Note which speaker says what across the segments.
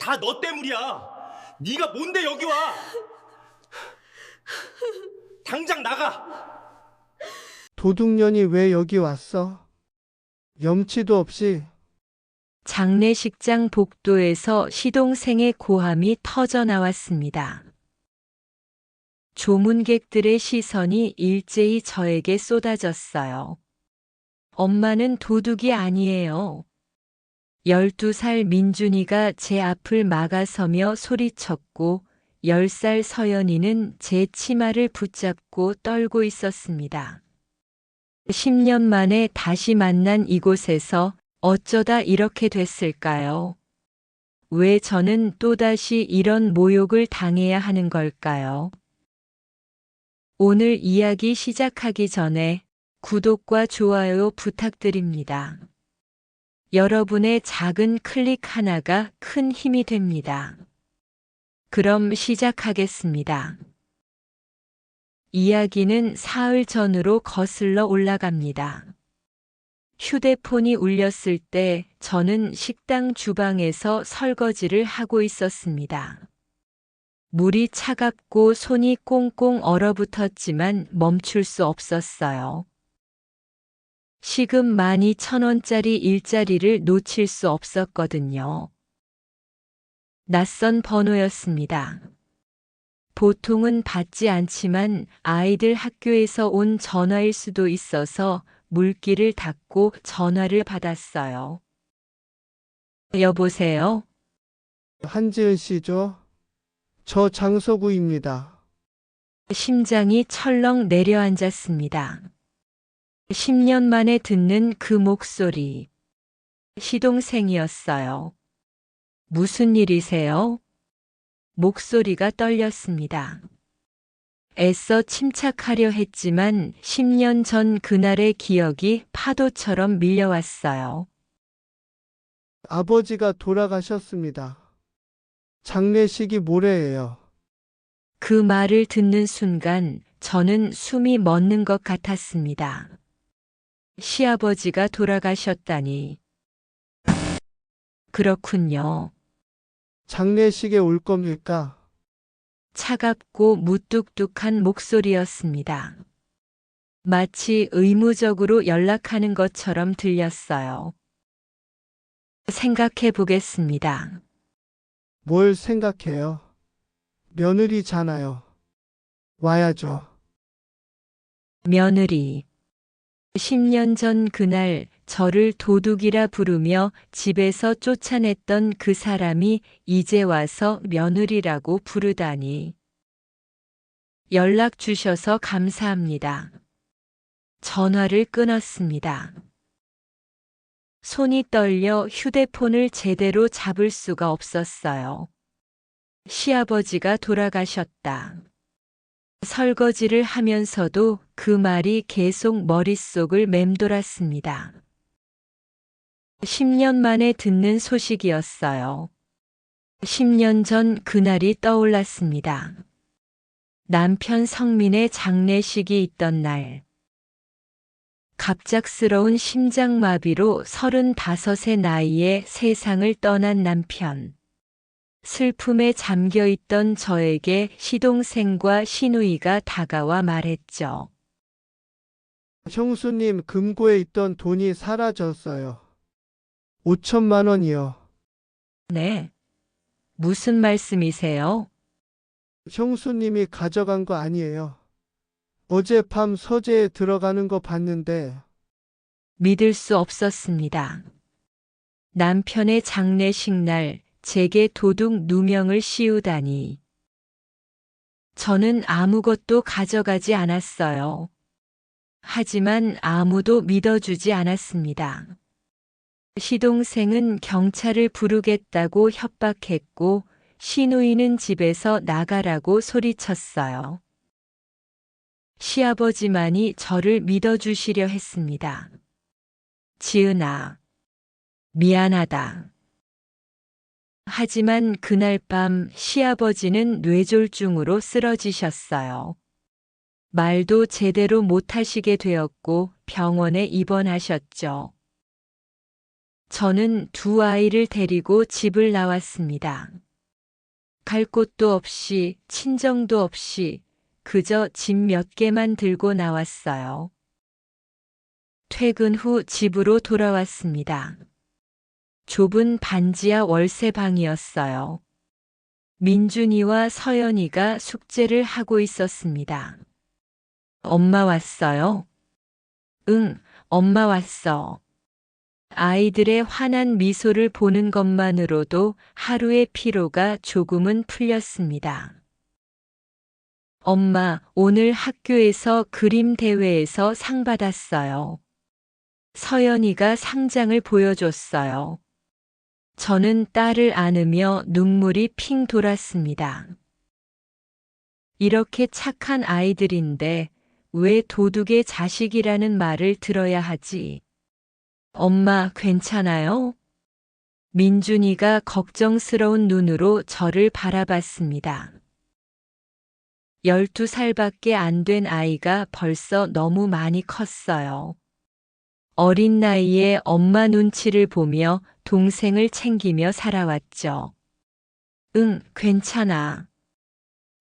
Speaker 1: 다 너 때문이야. 네가 뭔데 여기 와? 당장 나가.
Speaker 2: 도둑년이 왜 여기 왔어? 염치도 없이.
Speaker 3: 장례식장 복도에서 시동생의 고함이 터져 나왔습니다. 조문객들의 시선이 일제히 저에게 쏟아졌어요. 엄마는 도둑이 아니에요. 12살 민준이가 제 앞을 막아서며 소리쳤고 10살 서연이는 제 치마를 붙잡고 떨고 있었습니다. 10년 만에 다시 만난 이곳에서 어쩌다 이렇게 됐을까요? 왜 저는 또다시 이런 모욕을 당해야 하는 걸까요? 오늘 이야기 시작하기 전에 구독과 좋아요 부탁드립니다. 여러분의 작은 클릭 하나가 큰 힘이 됩니다. 그럼 시작하겠습니다. 이야기는 사흘 전으로 거슬러 올라갑니다. 휴대폰이 울렸을 때 저는 식당 주방에서 설거지를 하고 있었습니다. 물이 차갑고 손이 꽁꽁 얼어붙었지만 멈출 수 없었어요. 시급 12,000원짜리 일자리를 놓칠 수 없었거든요. 낯선 번호였습니다. 보통은 받지 않지만 아이들 학교에서 온 전화일 수도 있어서 물기를 닦고 전화를 받았어요. 여보세요?
Speaker 2: 한지은 씨죠? 저 장서구입니다.
Speaker 3: 심장이 철렁 내려앉았습니다. 10년 만에 듣는 그 목소리. 시동생이었어요. 무슨 일이세요? 목소리가 떨렸습니다. 애써 침착하려 했지만 10년 전 그날의 기억이 파도처럼 밀려왔어요.
Speaker 2: 아버지가 돌아가셨습니다. 장례식이 모레예요.
Speaker 3: 그 말을 듣는 순간 저는 숨이 멎는 것 같았습니다. 시아버지가 돌아가셨다니. 그렇군요.
Speaker 2: 장례식에 올 겁니까?
Speaker 3: 차갑고 무뚝뚝한 목소리였습니다. 마치 의무적으로 연락하는 것처럼 들렸어요. 생각해 보겠습니다.
Speaker 2: 뭘 생각해요? 며느리잖아요. 와야죠.
Speaker 3: 며느리. 10년 전 그날 저를 도둑이라 부르며 집에서 쫓아냈던 그 사람이 이제 와서 며느리라고 부르다니. 연락 주셔서 감사합니다. 전화를 끊었습니다. 손이 떨려 휴대폰을 제대로 잡을 수가 없었어요. 시아버지가 돌아가셨다. 설거지를 하면서도 그 말이 계속 머릿속을 맴돌았습니다. 10년 만에 듣는 소식이었어요. 10년 전 그날이 떠올랐습니다. 남편 성민의 장례식이 있던 날. 갑작스러운 심장마비로 35의 나이에 세상을 떠난 남편. 슬픔에 잠겨있던 저에게 시동생과 시누이가 다가와 말했죠.
Speaker 2: 형수님 금고에 있던 돈이 사라졌어요. 5천만 원이요.
Speaker 3: 네. 무슨 말씀이세요?
Speaker 2: 형수님이 가져간 거 아니에요. 어젯밤 서재에 들어가는 거 봤는데
Speaker 3: 믿을 수 없었습니다. 남편의 장례식 날 제게 도둑 누명을 씌우다니. 저는 아무것도 가져가지 않았어요. 하지만 아무도 믿어주지 않았습니다. 시동생은 경찰을 부르겠다고 협박했고 시누이는 집에서 나가라고 소리쳤어요. 시아버지만이 저를 믿어주시려 했습니다. 지은아, 미안하다. 하지만 그날 밤 시아버지는 뇌졸중으로 쓰러지셨어요. 말도 제대로 못하시게 되었고 병원에 입원하셨죠. 저는 두 아이를 데리고 집을 나왔습니다. 갈 곳도 없이 친정도 없이 그저 짐 몇 개만 들고 나왔어요. 퇴근 후 집으로 돌아왔습니다. 좁은 반지하 월세 방이었어요. 민준이와 서연이가 숙제를 하고 있었습니다. 엄마 왔어요? 응, 엄마 왔어. 아이들의 환한 미소를 보는 것만으로도 하루의 피로가 조금은 풀렸습니다. 엄마, 오늘 학교에서 그림 대회에서 상 받았어요. 서연이가 상장을 보여줬어요. 저는 딸을 안으며 눈물이 핑 돌았습니다. 이렇게 착한 아이들인데 왜 도둑의 자식이라는 말을 들어야 하지? 엄마, 괜찮아요? 민준이가 걱정스러운 눈으로 저를 바라봤습니다. 12살밖에 안 된 아이가 벌써 너무 많이 컸어요. 어린 나이에 엄마 눈치를 보며 동생을 챙기며 살아왔죠. 응, 괜찮아.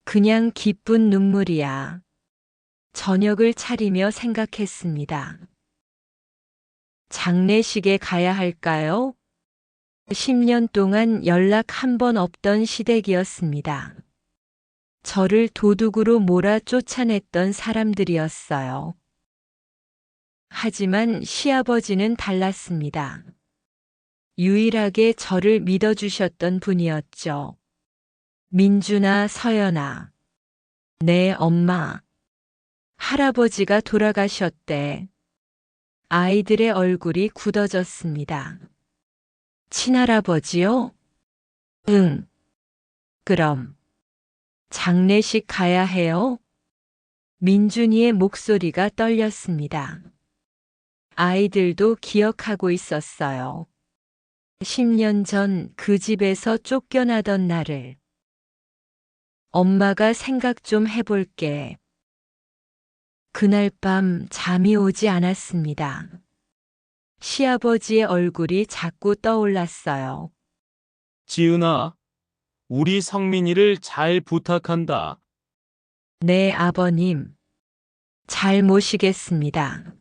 Speaker 3: 그냥 기쁜 눈물이야. 저녁을 차리며 생각했습니다. 장례식에 가야 할까요? 10년 동안 연락 한 번 없던 시댁이었습니다. 저를 도둑으로 몰아 쫓아냈던 사람들이었어요. 하지만 시아버지는 달랐습니다. 유일하게 저를 믿어주셨던 분이었죠. 민준아, 서연아. 네, 엄마. 할아버지가 돌아가셨대. 아이들의 얼굴이 굳어졌습니다. 친할아버지요? 응. 그럼 장례식 가야 해요? 민준이의 목소리가 떨렸습니다. 아이들도 기억하고 있었어요. 10년 전 그 집에서 쫓겨나던 날을. 엄마가 생각 좀 해볼게. 그날 밤 잠이 오지 않았습니다. 시아버지의 얼굴이 자꾸 떠올랐어요.
Speaker 4: 지은아, 우리 성민이를 잘 부탁한다.
Speaker 3: 네, 아버님. 잘 모시겠습니다.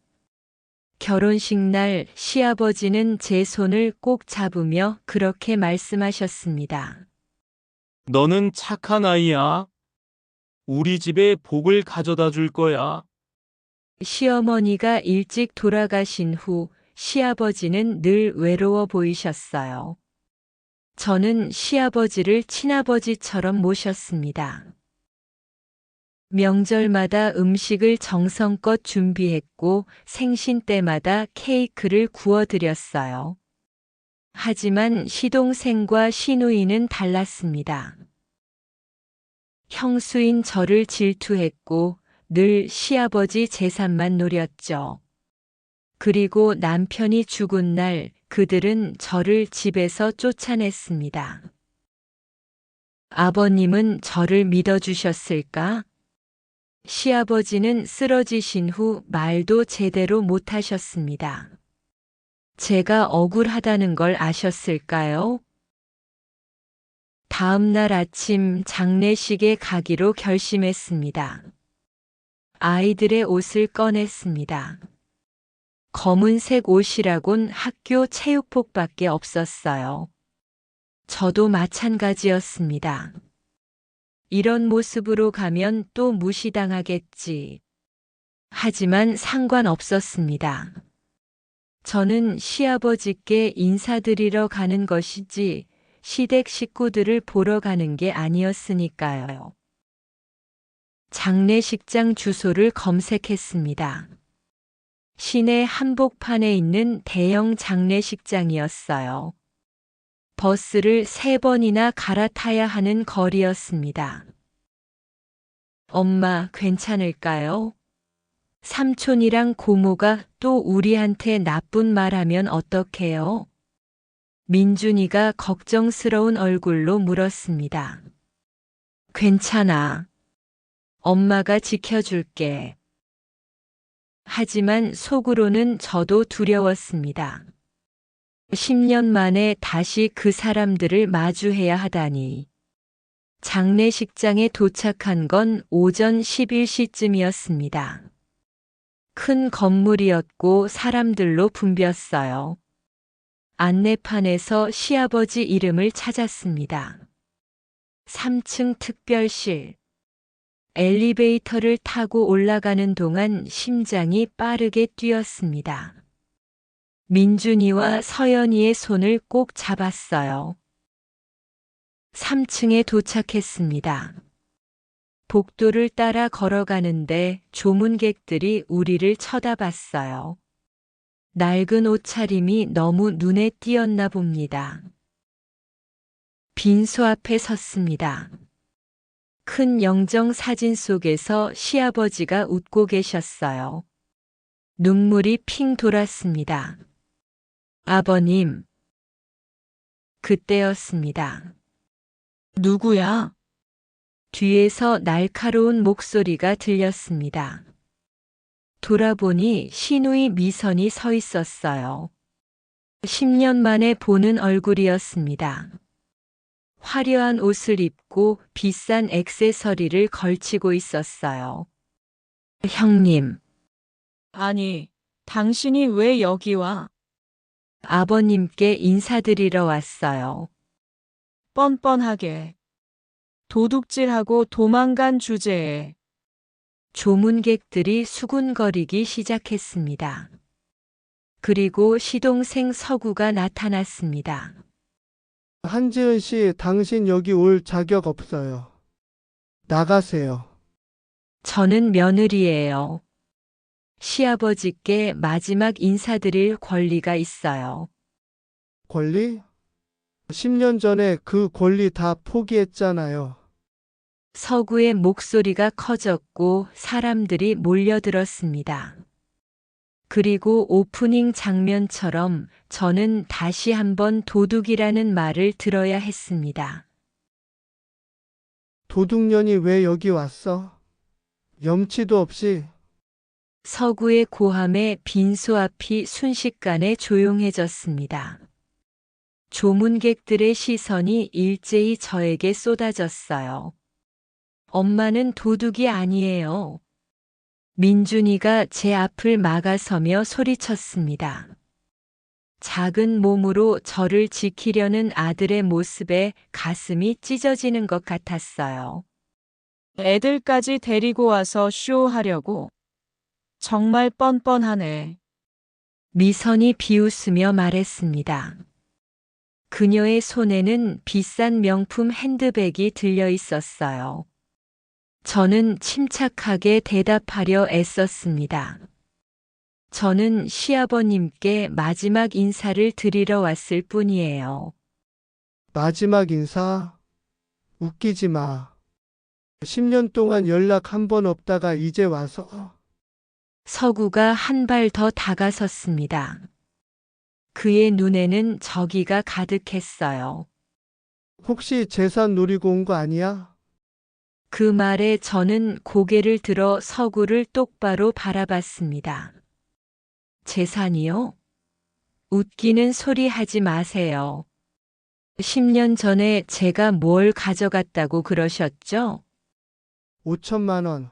Speaker 3: 결혼식 날 시아버지는 제 손을 꼭 잡으며 그렇게 말씀하셨습니다.
Speaker 4: 너는 착한 아이야. 우리 집에 복을 가져다 줄 거야.
Speaker 3: 시어머니가 일찍 돌아가신 후 시아버지는 늘 외로워 보이셨어요. 저는 시아버지를 친아버지처럼 모셨습니다. 명절마다 음식을 정성껏 준비했고 생신 때마다 케이크를 구워드렸어요. 하지만 시동생과 시누이는 달랐습니다. 형수인 저를 질투했고 늘 시아버지 재산만 노렸죠. 그리고 남편이 죽은 날 그들은 저를 집에서 쫓아냈습니다. 아버님은 저를 믿어주셨을까? 시아버지는 쓰러지신 후 말도 제대로 못하셨습니다. 제가 억울하다는 걸 아셨을까요? 다음 날 아침 장례식에 가기로 결심했습니다. 아이들의 옷을 꺼냈습니다. 검은색 옷이라곤 학교 체육복밖에 없었어요. 저도 마찬가지였습니다. 이런 모습으로 가면 또 무시당하겠지. 하지만 상관없었습니다. 저는 시아버지께 인사드리러 가는 것이지 시댁 식구들을 보러 가는 게 아니었으니까요. 장례식장 주소를 검색했습니다. 시내 한복판에 있는 대형 장례식장이었어요. 버스를 3번이나 갈아타야 하는 거리였습니다. 엄마, 괜찮을까요? 삼촌이랑 고모가 또 우리한테 나쁜 말 하면 어떡해요? 민준이가 걱정스러운 얼굴로 물었습니다. 괜찮아. 엄마가 지켜줄게. 하지만 속으로는 저도 두려웠습니다. 10년 만에 다시 그 사람들을 마주해야 하다니. 장례식장에 도착한 건 오전 11시쯤이었습니다. 큰 건물이었고 사람들로 붐볐어요. 안내판에서 시아버지 이름을 찾았습니다. 3층 특별실. 엘리베이터를 타고 올라가는 동안 심장이 빠르게 뛰었습니다. 민준이와 서연이의 손을 꼭 잡았어요. 3층에 도착했습니다. 복도를 따라 걸어가는데 조문객들이 우리를 쳐다봤어요. 낡은 옷차림이 너무 눈에 띄었나 봅니다. 빈소 앞에 섰습니다. 큰 영정 사진 속에서 시아버지가 웃고 계셨어요. 눈물이 핑 돌았습니다. 아버님. 그때였습니다. 누구야? 뒤에서 날카로운 목소리가 들렸습니다. 돌아보니 시누이 미선이 서 있었어요. 10년 만에 보는 얼굴이었습니다. 화려한 옷을 입고 비싼 액세서리를 걸치고 있었어요. 형님.
Speaker 5: 아니, 당신이 왜 여기 와?
Speaker 3: 아버님께 인사드리러 왔어요.
Speaker 5: 뻔뻔하게. 도둑질하고 도망간 주제에.
Speaker 3: 조문객들이 수군거리기 시작했습니다. 그리고 시동생 서구가 나타났습니다.
Speaker 2: 한지은 씨, 당신 여기 올 자격 없어요. 나가세요.
Speaker 3: 저는 며느리예요. 시아버지께 마지막 인사드릴 권리가 있어요.
Speaker 2: 권리? 10년 전에 그 권리 다 포기했잖아요.
Speaker 3: 서구의 목소리가 커졌고 사람들이 몰려들었습니다. 그리고 오프닝 장면처럼 저는 다시 한번 도둑이라는 말을 들어야 했습니다.
Speaker 2: 도둑년이 왜 여기 왔어? 염치도 없이.
Speaker 3: 서구의 고함에 빈소 앞이 순식간에 조용해졌습니다. 조문객들의 시선이 일제히 저에게 쏟아졌어요. 엄마는 도둑이 아니에요. 민준이가 제 앞을 막아서며 소리쳤습니다. 작은 몸으로 저를 지키려는 아들의 모습에 가슴이 찢어지는 것 같았어요.
Speaker 5: 애들까지 데리고 와서 쇼하려고. 정말 뻔뻔하네.
Speaker 3: 미선이 비웃으며 말했습니다. 그녀의 손에는 비싼 명품 핸드백이 들려 있었어요. 저는 침착하게 대답하려 애썼습니다. 저는 시아버님께 마지막 인사를 드리러 왔을 뿐이에요.
Speaker 2: 마지막 인사? 웃기지 마. 10년 동안 연락 한 번 없다가 이제 와서.
Speaker 3: 서구가 한 발 더 다가섰습니다. 그의 눈에는 저기가 가득했어요.
Speaker 2: 혹시 재산 노리고 온 거 아니야?
Speaker 3: 그 말에 저는 고개를 들어 서구를 똑바로 바라봤습니다. 재산이요? 웃기는 소리 하지 마세요. 10년 전에 제가 뭘 가져갔다고 그러셨죠?
Speaker 2: 5천만 원.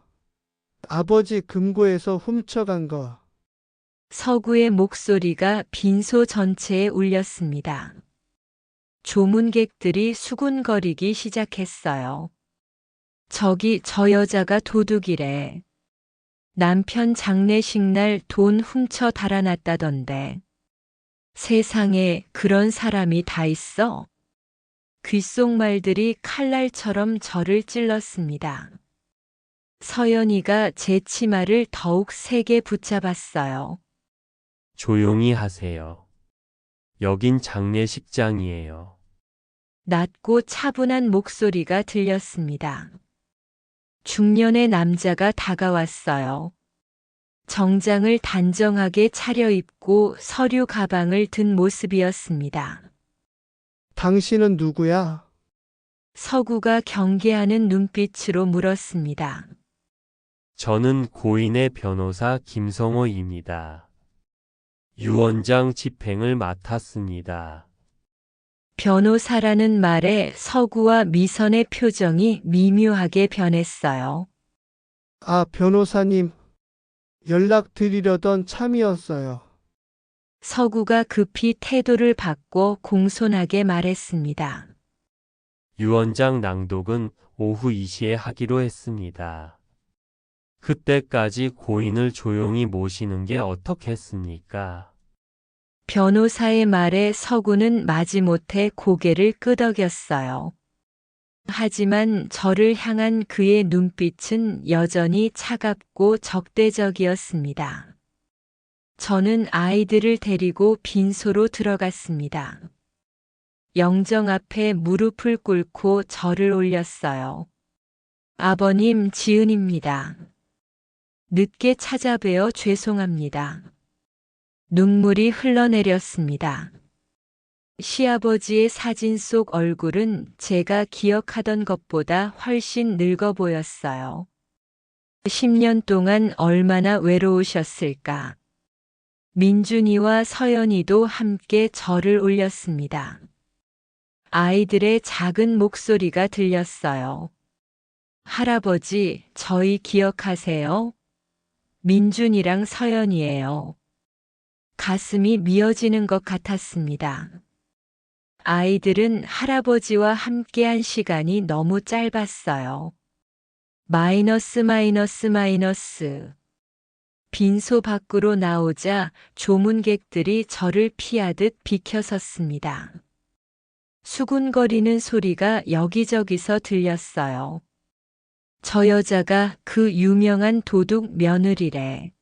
Speaker 2: 아버지 금고에서 훔쳐간 거.
Speaker 3: 서구의 목소리가 빈소 전체에 울렸습니다. 조문객들이 수군거리기 시작했어요. 저기 저 여자가 도둑이래. 남편 장례식 날 돈 훔쳐 달아났다던데. 세상에 그런 사람이 다 있어? 귓속말들이 칼날처럼 저를 찔렀습니다. 서연이가 제 치마를 더욱 세게 붙잡았어요.
Speaker 6: 조용히 하세요. 여긴 장례식장이에요.
Speaker 3: 낮고 차분한 목소리가 들렸습니다. 중년의 남자가 다가왔어요. 정장을 단정하게 차려입고 서류 가방을 든 모습이었습니다.
Speaker 2: 당신은 누구야?
Speaker 3: 서구가 경계하는 눈빛으로 물었습니다.
Speaker 6: 저는 고인의 변호사 김성호입니다. 유언장 집행을 맡았습니다.
Speaker 3: 변호사라는 말에 서구와 미선의 표정이 미묘하게 변했어요.
Speaker 2: 아, 변호사님. 연락드리려던 참이었어요.
Speaker 3: 서구가 급히 태도를 바꿔 공손하게 말했습니다.
Speaker 6: 유언장 낭독은 오후 2시에 하기로 했습니다. 그때까지 고인을 조용히 모시는 게 어떻겠습니까?
Speaker 3: 변호사의 말에 서구는 마지못해 고개를 끄덕였어요. 하지만 저를 향한 그의 눈빛은 여전히 차갑고 적대적이었습니다. 저는 아이들을 데리고 빈소로 들어갔습니다. 영정 앞에 무릎을 꿇고 절을 올렸어요. 아버님, 지은입니다. 늦게 찾아뵈어 죄송합니다. 눈물이 흘러내렸습니다. 시아버지의 사진 속 얼굴은 제가 기억하던 것보다 훨씬 늙어 보였어요. 10년 동안 얼마나 외로우셨을까. 민준이와 서연이도 함께 절을 올렸습니다. 아이들의 작은 목소리가 들렸어요. 할아버지, 저희 기억하세요? 민준이랑 서연이에요. 가슴이 미어지는 것 같았습니다. 아이들은 할아버지와 함께한 시간이 너무 짧았어요. 마이너스. 빈소 밖으로 나오자 조문객들이 저를 피하듯 비켜섰습니다. 수군거리는 소리가 여기저기서 들렸어요. 저 여자가 그 유명한 도둑 며느리래.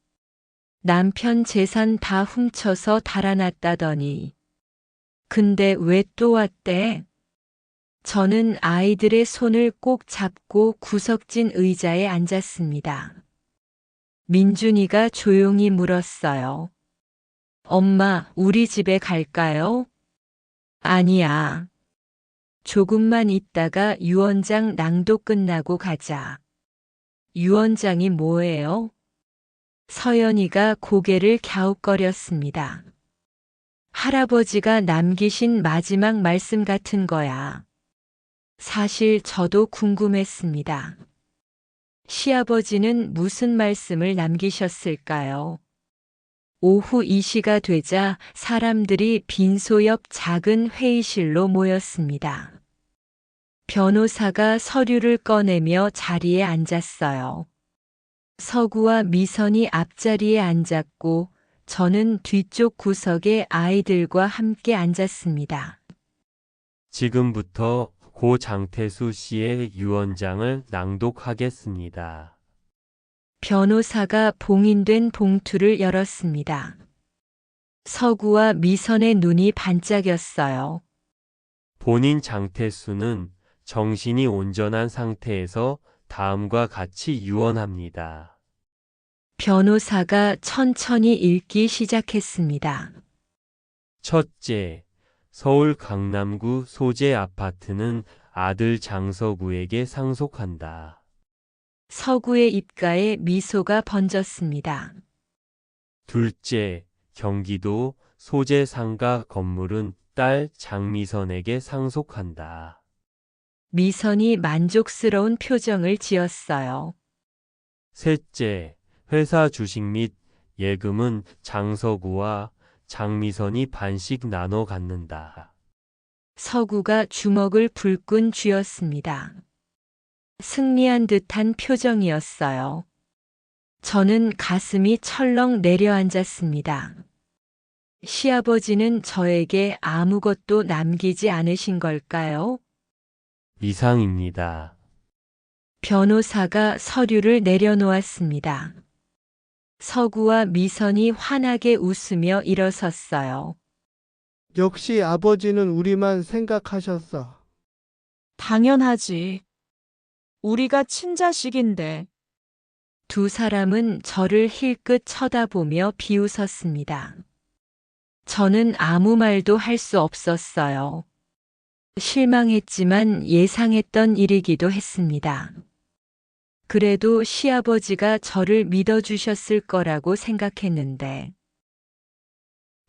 Speaker 3: 남편 재산 다 훔쳐서 달아났다더니. 근데 왜 또 왔대? 저는 아이들의 손을 꼭 잡고 구석진 의자에 앉았습니다. 민준이가 조용히 물었어요. 엄마, 우리 집에 갈까요? 아니야. 조금만 있다가 유언장 낭독 끝나고 가자. 유언장이 뭐예요? 서연이가 고개를 갸웃거렸습니다. 할아버지가 남기신 마지막 말씀 같은 거야. 사실 저도 궁금했습니다. 시아버지는 무슨 말씀을 남기셨을까요? 오후 2시가 되자 사람들이 빈소 옆 작은 회의실로 모였습니다. 변호사가 서류를 꺼내며 자리에 앉았어요. 서구와 미선이 앞자리에 앉았고 저는 뒤쪽 구석에 아이들과 함께 앉았습니다.
Speaker 6: 지금부터 고 장태수 씨의 유언장을 낭독하겠습니다.
Speaker 3: 변호사가 봉인된 봉투를 열었습니다. 서구와 미선의 눈이 반짝였어요.
Speaker 6: 본인 장태수는 정신이 온전한 상태에서 다음과 같이 유언합니다.
Speaker 3: 변호사가 천천히 읽기 시작했습니다.
Speaker 6: 첫째, 서울 강남구 소재 아파트는 아들 장서구에게 상속한다.
Speaker 3: 서구의 입가에 미소가 번졌습니다.
Speaker 6: 둘째, 경기도 소재 상가 건물은 딸 장미선에게 상속한다.
Speaker 3: 미선이 만족스러운 표정을 지었어요.
Speaker 6: 셋째, 회사 주식 및 예금은 장서구와 장미선이 반씩 나눠 갖는다.
Speaker 3: 서구가 주먹을 불끈 쥐었습니다. 승리한 듯한 표정이었어요. 저는 가슴이 철렁 내려앉았습니다. 시아버지는 저에게 아무것도 남기지 않으신 걸까요?
Speaker 6: 이상입니다.
Speaker 3: 변호사가 서류를 내려놓았습니다. 서구와 미선이 환하게 웃으며 일어섰어요.
Speaker 2: 역시 아버지는 우리만 생각하셨어.
Speaker 5: 당연하지. 우리가 친자식인데.
Speaker 3: 두 사람은 저를 힐끗 쳐다보며 비웃었습니다. 저는 아무 말도 할 수 없었어요. 실망했지만 예상했던 일이기도 했습니다. 그래도 시아버지가 저를 믿어주셨을 거라고 생각했는데.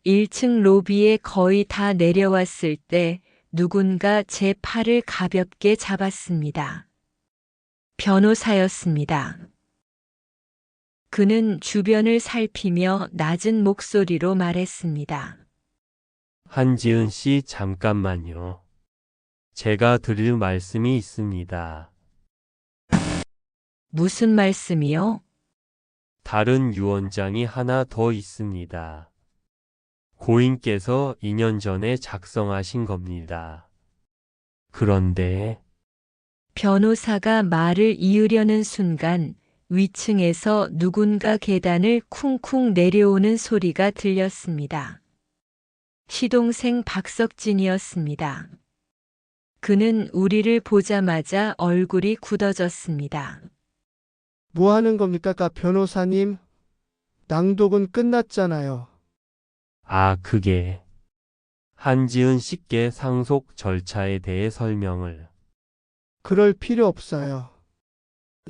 Speaker 3: 1층 로비에 거의 다 내려왔을 때 누군가 제 팔을 가볍게 잡았습니다. 변호사였습니다. 그는 주변을 살피며 낮은 목소리로 말했습니다.
Speaker 6: 한지은 씨 잠깐만요. 제가 드릴 말씀이 있습니다.
Speaker 3: 무슨 말씀이요?
Speaker 6: 다른 유언장이 하나 더 있습니다. 고인께서 2년 전에 작성하신 겁니다. 그런데
Speaker 3: 변호사가 말을 이으려는 순간 위층에서 누군가 계단을 쿵쿵 내려오는 소리가 들렸습니다. 시동생 박석진이었습니다. 그는 우리를 보자마자 얼굴이 굳어졌습니다.
Speaker 2: 뭐 하는 겁니까, 변호사님? 낭독은 끝났잖아요.
Speaker 6: 그게 한지은 씨께 상속 절차에 대해 설명을.
Speaker 2: 그럴 필요 없어요.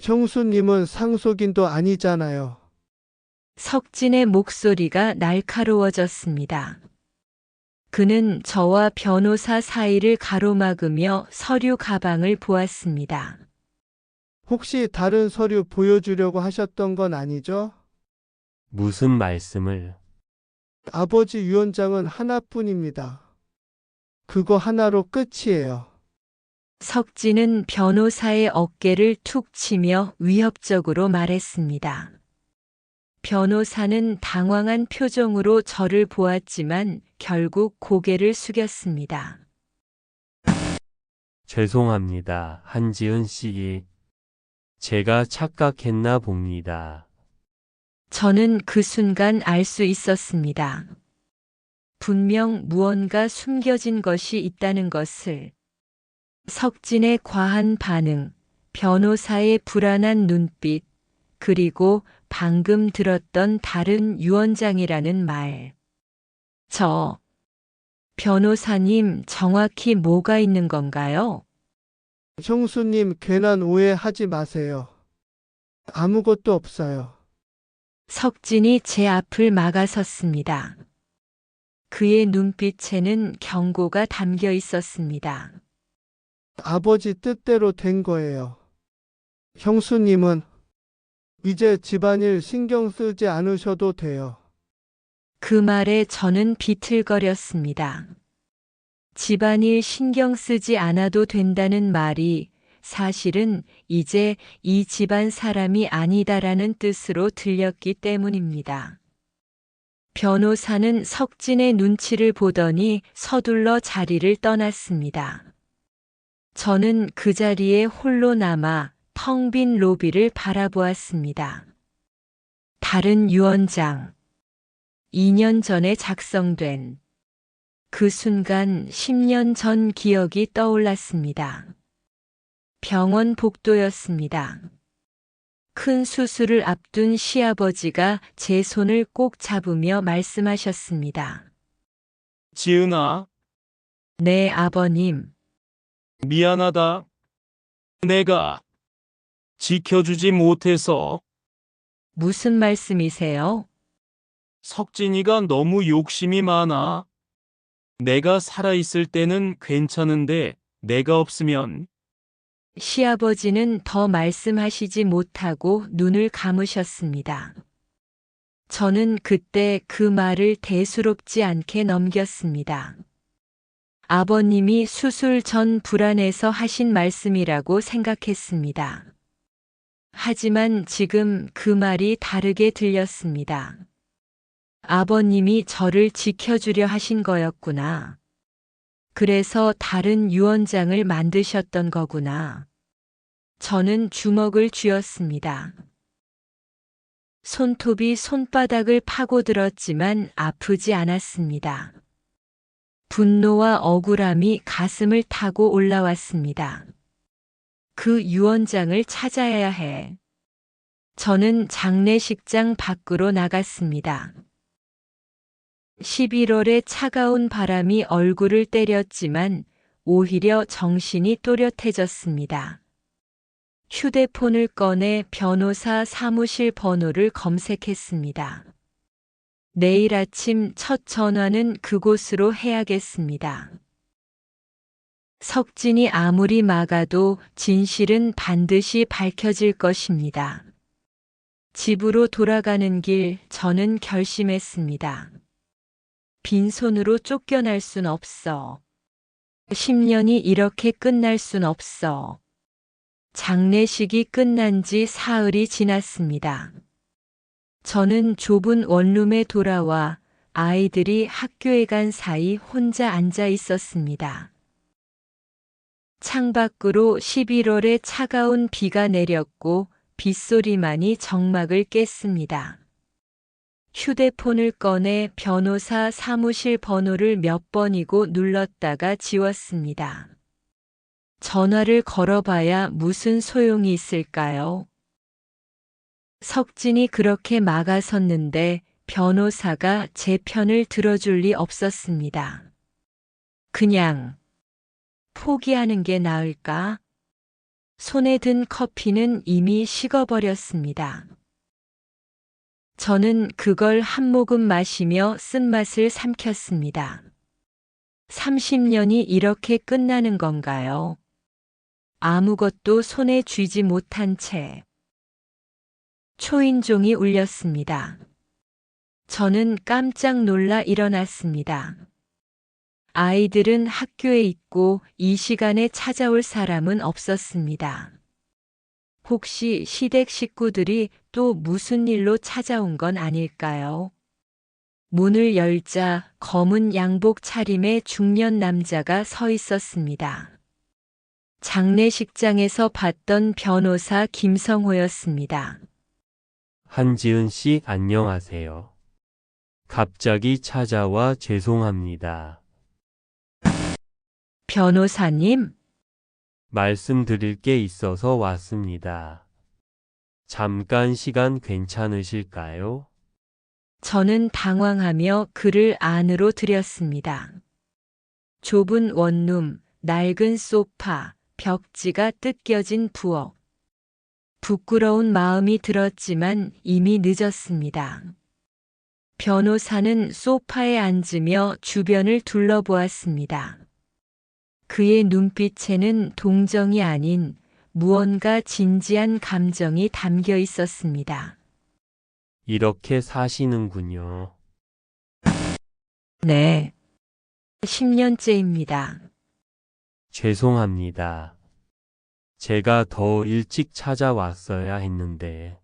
Speaker 2: 형수님은 상속인도 아니잖아요.
Speaker 3: 석진의 목소리가 날카로워졌습니다. 그는 저와 변호사 사이를 가로막으며 서류 가방을 보았습니다.
Speaker 2: 혹시 다른 서류 보여주려고 하셨던 건 아니죠?
Speaker 6: 무슨 말씀을?
Speaker 2: 아버지 유언장은 하나뿐입니다. 그거 하나로 끝이에요.
Speaker 3: 석진은 변호사의 어깨를 툭 치며 위협적으로 말했습니다. 변호사는 당황한 표정으로 저를 보았지만 결국 고개를 숙였습니다.
Speaker 6: 죄송합니다, 한지은 씨. 제가 착각했나 봅니다.
Speaker 3: 저는 그 순간 알 수 있었습니다. 분명 무언가 숨겨진 것이 있다는 것을. 석진의 과한 반응, 변호사의 불안한 눈빛, 그리고 방금 들었던 다른 유언장이라는 말. 변호사님, 정확히 뭐가 있는 건가요?
Speaker 2: 형수님 괜한 오해하지 마세요. 아무것도 없어요.
Speaker 3: 석진이 제 앞을 막아섰습니다. 그의 눈빛에는 경고가 담겨 있었습니다.
Speaker 2: 아버지 뜻대로 된 거예요. 형수님은 이제 집안일 신경 쓰지 않으셔도 돼요.
Speaker 3: 그 말에 저는 비틀거렸습니다. 집안일 신경 쓰지 않아도 된다는 말이 사실은 이제 이 집안 사람이 아니다라는 뜻으로 들렸기 때문입니다. 변호사는 석진의 눈치를 보더니 서둘러 자리를 떠났습니다. 저는 그 자리에 홀로 남아 텅 빈 로비를 바라보았습니다. 다른 유언장. 2년 전에 작성된. 그 순간 10년 전 기억이 떠올랐습니다. 병원 복도였습니다. 큰 수술을 앞둔 시아버지가 제 손을 꼭 잡으며 말씀하셨습니다.
Speaker 4: 지은아,
Speaker 3: 네, 아버님.
Speaker 4: 미안하다. 내가 지켜주지 못해서.
Speaker 3: 무슨 말씀이세요?
Speaker 4: 석진이가 너무 욕심이 많아. 내가 살아있을 때는 괜찮은데 내가 없으면.
Speaker 3: 시아버지는 더 말씀하시지 못하고 눈을 감으셨습니다. 저는 그때 그 말을 대수롭지 않게 넘겼습니다. 아버님이 수술 전 불안해서 하신 말씀이라고 생각했습니다. 하지만 지금 그 말이 다르게 들렸습니다. 아버님이 저를 지켜주려 하신 거였구나. 그래서 다른 유언장을 만드셨던 거구나. 저는 주먹을 쥐었습니다. 손톱이 손바닥을 파고들었지만 아프지 않았습니다. 분노와 억울함이 가슴을 타고 올라왔습니다. 그 유언장을 찾아야 해. 저는 장례식장 밖으로 나갔습니다. 11월의 차가운 바람이 얼굴을 때렸지만 오히려 정신이 또렷해졌습니다. 휴대폰을 꺼내 변호사 사무실 번호를 검색했습니다. 내일 아침 첫 전화는 그곳으로 해야겠습니다. 석진이 아무리 막아도 진실은 반드시 밝혀질 것입니다. 집으로 돌아가는 길 저는 결심했습니다. 빈손으로 쫓겨날 순 없어. 10년이 이렇게 끝날 순 없어. 장례식이 끝난 지 사흘이 지났습니다. 저는 좁은 원룸에 돌아와 아이들이 학교에 간 사이 혼자 앉아 있었습니다. 창밖으로 11월의 차가운 비가 내렸고 빗소리만이 정막을 깼습니다. 휴대폰을 꺼내 변호사 사무실 번호를 몇 번이고 눌렀다가 지웠습니다. 전화를 걸어봐야 무슨 소용이 있을까요? 석진이 그렇게 막아섰는데 변호사가 제 편을 들어줄 리 없었습니다. 그냥 포기하는 게 나을까? 손에 든 커피는 이미 식어버렸습니다. 저는 그걸 한 모금 마시며 쓴맛을 삼켰습니다. 30년이 이렇게 끝나는 건가요? 아무것도 손에 쥐지 못한 채. 초인종이 울렸습니다. 저는 깜짝 놀라 일어났습니다. 아이들은 학교에 있고 이 시간에 찾아올 사람은 없었습니다. 혹시 시댁 식구들이 또 무슨 일로 찾아온 건 아닐까요? 문을 열자 검은 양복 차림의 중년 남자가 서 있었습니다. 장례식장에서 봤던 변호사 김성호였습니다.
Speaker 6: 한지은 씨 안녕하세요. 갑자기 찾아와 죄송합니다.
Speaker 3: 변호사님,
Speaker 6: 말씀드릴 게 있어서 왔습니다. 잠깐 시간 괜찮으실까요?
Speaker 3: 저는 당황하며 그를 안으로 들였습니다. 좁은 원룸, 낡은 소파, 벽지가 뜯겨진 부엌. 부끄러운 마음이 들었지만 이미 늦었습니다. 변호사는 소파에 앉으며 주변을 둘러보았습니다. 그의 눈빛에는 동정이 아닌 무언가 진지한 감정이 담겨 있었습니다.
Speaker 6: 이렇게 사시는군요.
Speaker 3: 네. 10년째입니다.
Speaker 6: 죄송합니다. 제가 더 일찍 찾아왔어야 했는데.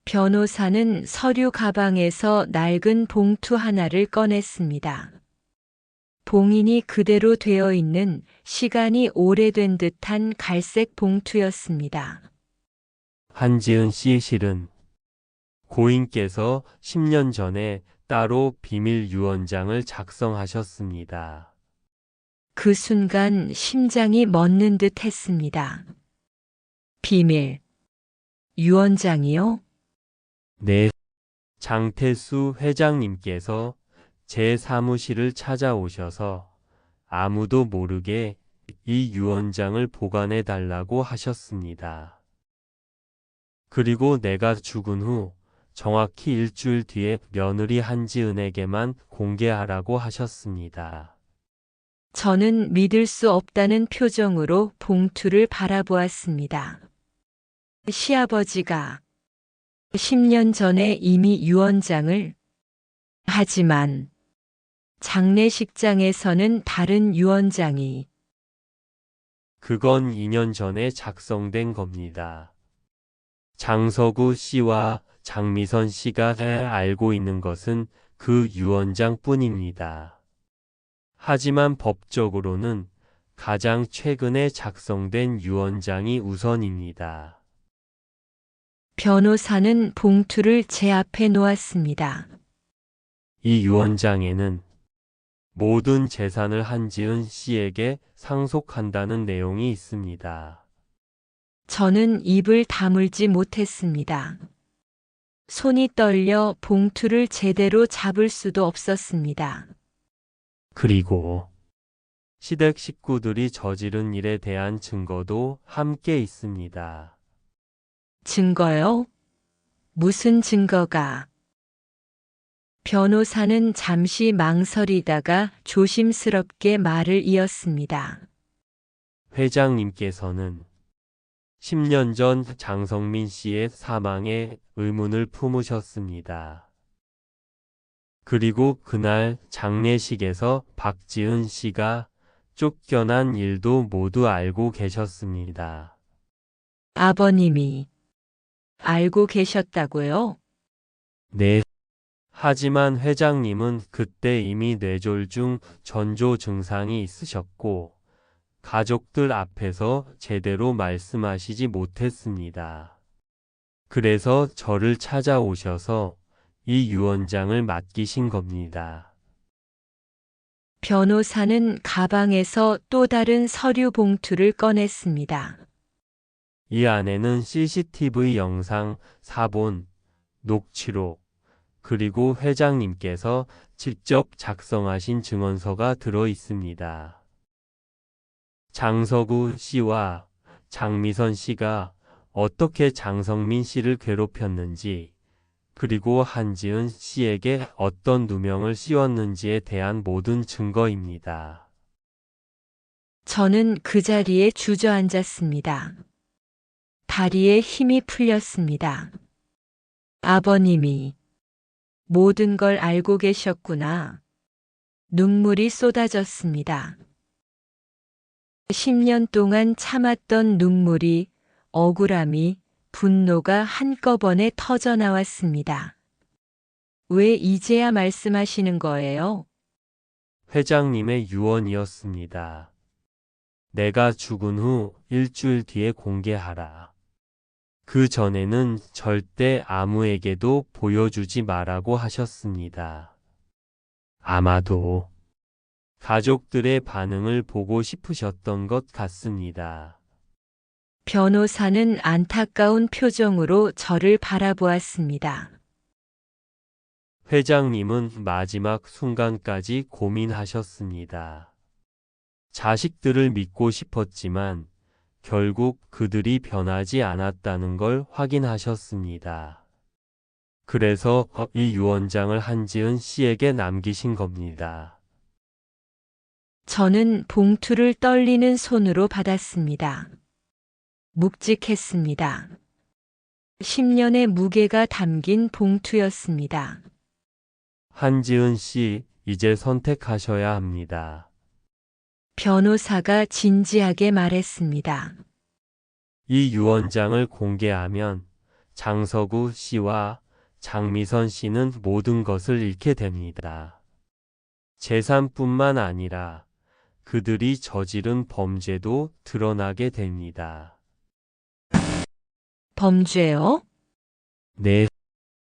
Speaker 3: 변호사는 서류 가방에서 낡은 봉투 하나를 꺼냈습니다. 봉인이 그대로 되어 있는 시간이 오래된 듯한 갈색 봉투였습니다.
Speaker 6: 한지은 씨 실은 고인께서 10년 전에 따로 비밀 유언장을 작성하셨습니다.
Speaker 3: 그 순간 심장이 멎는 듯 했습니다. 비밀. 유언장이요?
Speaker 6: 네. 장태수 회장님께서 제 사무실을 찾아오셔서 아무도 모르게 이 유언장을 보관해 달라고 하셨습니다. 그리고 내가 죽은 후 정확히 일주일 뒤에 며느리 한지은에게만 공개하라고 하셨습니다.
Speaker 3: 저는 믿을 수 없다는 표정으로 봉투를 바라보았습니다. 시아버지가 10년 전에 이미 유언장을, 하지만 장례식장에서는 다른 유언장이.
Speaker 6: 그건 2년 전에 작성된 겁니다. 장서구 씨와 장미선 씨가 알고 있는 것은 그 유언장 뿐입니다. 하지만 법적으로는 가장 최근에 작성된 유언장이 우선입니다.
Speaker 3: 변호사는 봉투를 제 앞에 놓았습니다.
Speaker 6: 이 유언장에는 모든 재산을 한지은 씨에게 상속한다는 내용이 있습니다.
Speaker 3: 저는 입을 다물지 못했습니다. 손이 떨려 봉투를 제대로 잡을 수도 없었습니다.
Speaker 6: 그리고 시댁 식구들이 저지른 일에 대한 증거도 함께 있습니다.
Speaker 3: 증거요? 무슨 증거가? 변호사는 잠시 망설이다가 조심스럽게 말을 이었습니다.
Speaker 6: 회장님께서는 10년 전 장성민 씨의 사망에 의문을 품으셨습니다. 그리고 그날 장례식에서 박지은 씨가 쫓겨난 일도 모두 알고 계셨습니다.
Speaker 3: 아버님이 알고 계셨다고요?
Speaker 6: 네. 하지만 회장님은 그때 이미 뇌졸중 전조 증상이 있으셨고 가족들 앞에서 제대로 말씀하시지 못했습니다. 그래서 저를 찾아오셔서 이 유언장을 맡기신 겁니다.
Speaker 3: 변호사는 가방에서 또 다른 서류 봉투를 꺼냈습니다.
Speaker 6: 이 안에는 CCTV 영상, 사본, 녹취록, 그리고 회장님께서 직접 작성하신 증언서가 들어 있습니다. 장서구 씨와 장미선 씨가 어떻게 장성민 씨를 괴롭혔는지, 그리고 한지은 씨에게 어떤 누명을 씌웠는지에 대한 모든 증거입니다.
Speaker 3: 저는 그 자리에 주저앉았습니다. 다리에 힘이 풀렸습니다. 아버님이 모든 걸 알고 계셨구나. 눈물이 쏟아졌습니다. 10년 동안 참았던 눈물이, 억울함이, 분노가 한꺼번에 터져 나왔습니다. 왜 이제야 말씀하시는 거예요?
Speaker 6: 회장님의 유언이었습니다. 내가 죽은 후 일주일 뒤에 공개하라. 그 전에는 절대 아무에게도 보여주지 말라고 하셨습니다. 아마도 가족들의 반응을 보고 싶으셨던 것 같습니다.
Speaker 3: 변호사는 안타까운 표정으로 저를 바라보았습니다.
Speaker 6: 회장님은 마지막 순간까지 고민하셨습니다. 자식들을 믿고 싶었지만 결국 그들이 변하지 않았다는 걸 확인하셨습니다. 그래서 이 유언장을 한지은 씨에게 남기신 겁니다.
Speaker 3: 저는 봉투를 떨리는 손으로 받았습니다. 묵직했습니다. 10년의 무게가 담긴 봉투였습니다.
Speaker 6: 한지은 씨, 이제 선택하셔야 합니다.
Speaker 3: 변호사가 진지하게 말했습니다.
Speaker 6: 이 유언장을 공개하면 장서구 씨와 장미선 씨는 모든 것을 잃게 됩니다. 재산뿐만 아니라 그들이 저지른 범죄도 드러나게 됩니다.
Speaker 3: 범죄요?
Speaker 6: 네.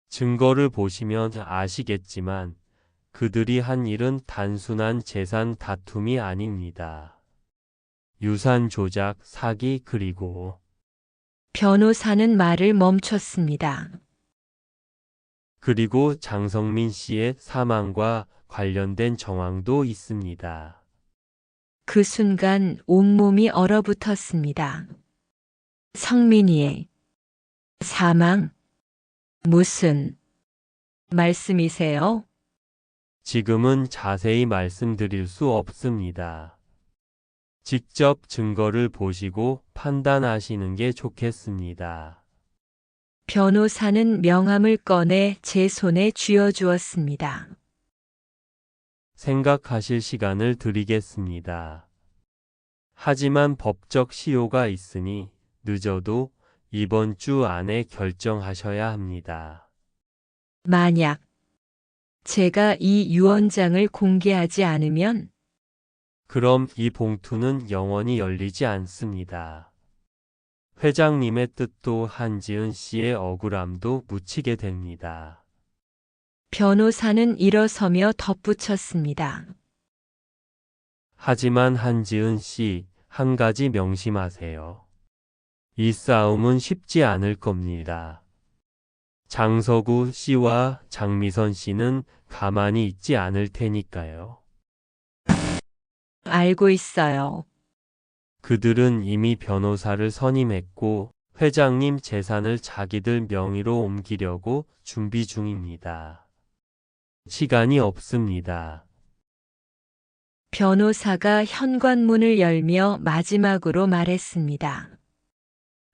Speaker 6: 증거를 보시면 아시겠지만 그들이 한 일은 단순한 재산 다툼이 아닙니다. 유산 조작, 사기, 그리고
Speaker 3: 변호사는 말을 멈췄습니다.
Speaker 6: 장성민 씨의 사망과 관련된 정황도 있습니다.
Speaker 3: 그 순간 온몸이 얼어붙었습니다. 성민이의 사망? 무슨 말씀이세요?
Speaker 6: 지금은 자세히 말씀드릴 수 없습니다. 직접 증거를 보시고 판단하시는 게 좋겠습니다.
Speaker 3: 변호사는 명함을 꺼내 제 손에 쥐어주었습니다.
Speaker 6: 생각하실 시간을 드리겠습니다. 하지만 법적 시효가 있으니 늦어도 이번 주 안에 결정하셔야 합니다.
Speaker 3: 만약 제가 이 유언장을 공개하지 않으면
Speaker 6: 그럼 이 봉투는 영원히 열리지 않습니다. 회장님의 뜻도 한지은 씨의 억울함도 묻히게 됩니다.
Speaker 3: 변호사는 일어서며 덧붙였습니다.
Speaker 6: 하지만 한지은 씨, 한 가지 명심하세요. 이 싸움은 쉽지 않을 겁니다. 장서구 씨와 장미선 씨는 가만히 있지 않을 테니까요.
Speaker 3: 알고 있어요.
Speaker 6: 그들은 이미 변호사를 선임했고 회장님 재산을 자기들 명의로 옮기려고 준비 중입니다. 시간이 없습니다.
Speaker 3: 변호사가 현관문을 열며 마지막으로 말했습니다.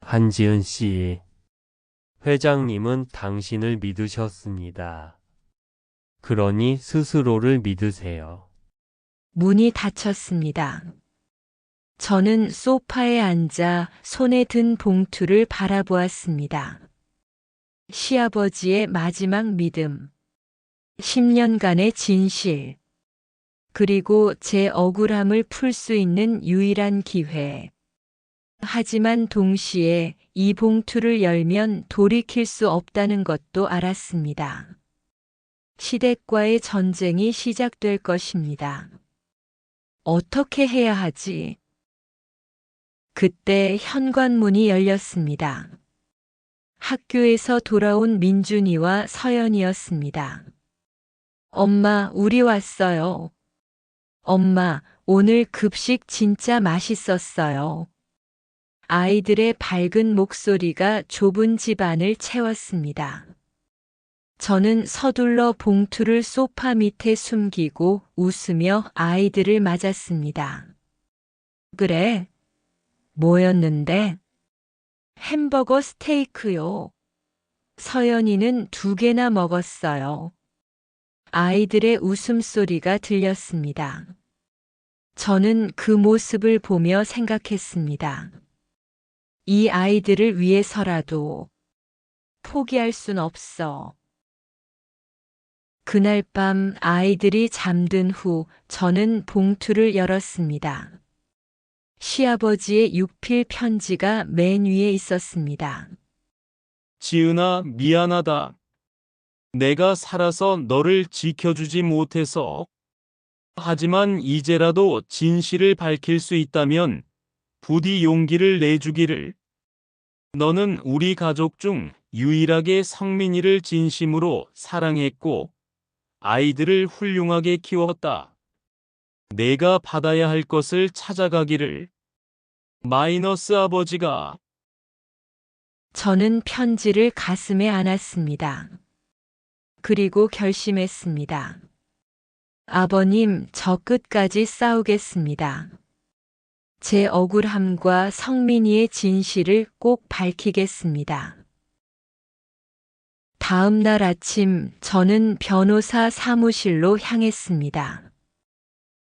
Speaker 6: 한지은 씨, 회장님은 당신을 믿으셨습니다. 그러니 스스로를 믿으세요.
Speaker 3: 문이 닫혔습니다. 저는 소파에 앉아 손에 든 봉투를 바라보았습니다. 시아버지의 마지막 믿음, 10년간의 진실, 그리고 제 억울함을 풀 수 있는 유일한 기회. 하지만 동시에 이 봉투를 열면 돌이킬 수 없다는 것도 알았습니다. 시댁과의 전쟁이 시작될 것입니다. 어떻게 해야 하지? 그때 현관문이 열렸습니다. 학교에서 돌아온 민준이와 서연이었습니다. 엄마, 우리 왔어요. 엄마, 오늘 급식 진짜 맛있었어요. 아이들의 밝은 목소리가 좁은 집안을 채웠습니다. 저는 서둘러 봉투를 소파 밑에 숨기고 웃으며 아이들을 맞았습니다. 그래? 뭐였는데? 햄버거 스테이크요. 서연이는 2개나 먹었어요. 아이들의 웃음소리가 들렸습니다. 저는 그 모습을 보며 생각했습니다. 이 아이들을 위해서라도 포기할 순 없어. 그날 밤 아이들이 잠든 후 저는 봉투를 열었습니다. 시아버지의 육필 편지가 맨 위에 있었습니다.
Speaker 4: 지은아, 미안하다. 내가 살아서 너를 지켜주지 못해서. 하지만 이제라도 진실을 밝힐 수 있다면 부디 용기를 내주기를. 너는 우리 가족 중 유일하게 성민이를 진심으로 사랑했고 아이들을 훌륭하게 키웠다. 내가 받아야 할 것을 찾아가기를. 마이너스 아버지가.
Speaker 3: 저는 편지를 가슴에 안았습니다. 그리고 결심했습니다. 아버님, 저 끝까지 싸우겠습니다. 제 억울함과 성민이의 진실을 꼭 밝히겠습니다. 다음 날 아침 저는 변호사 사무실로 향했습니다.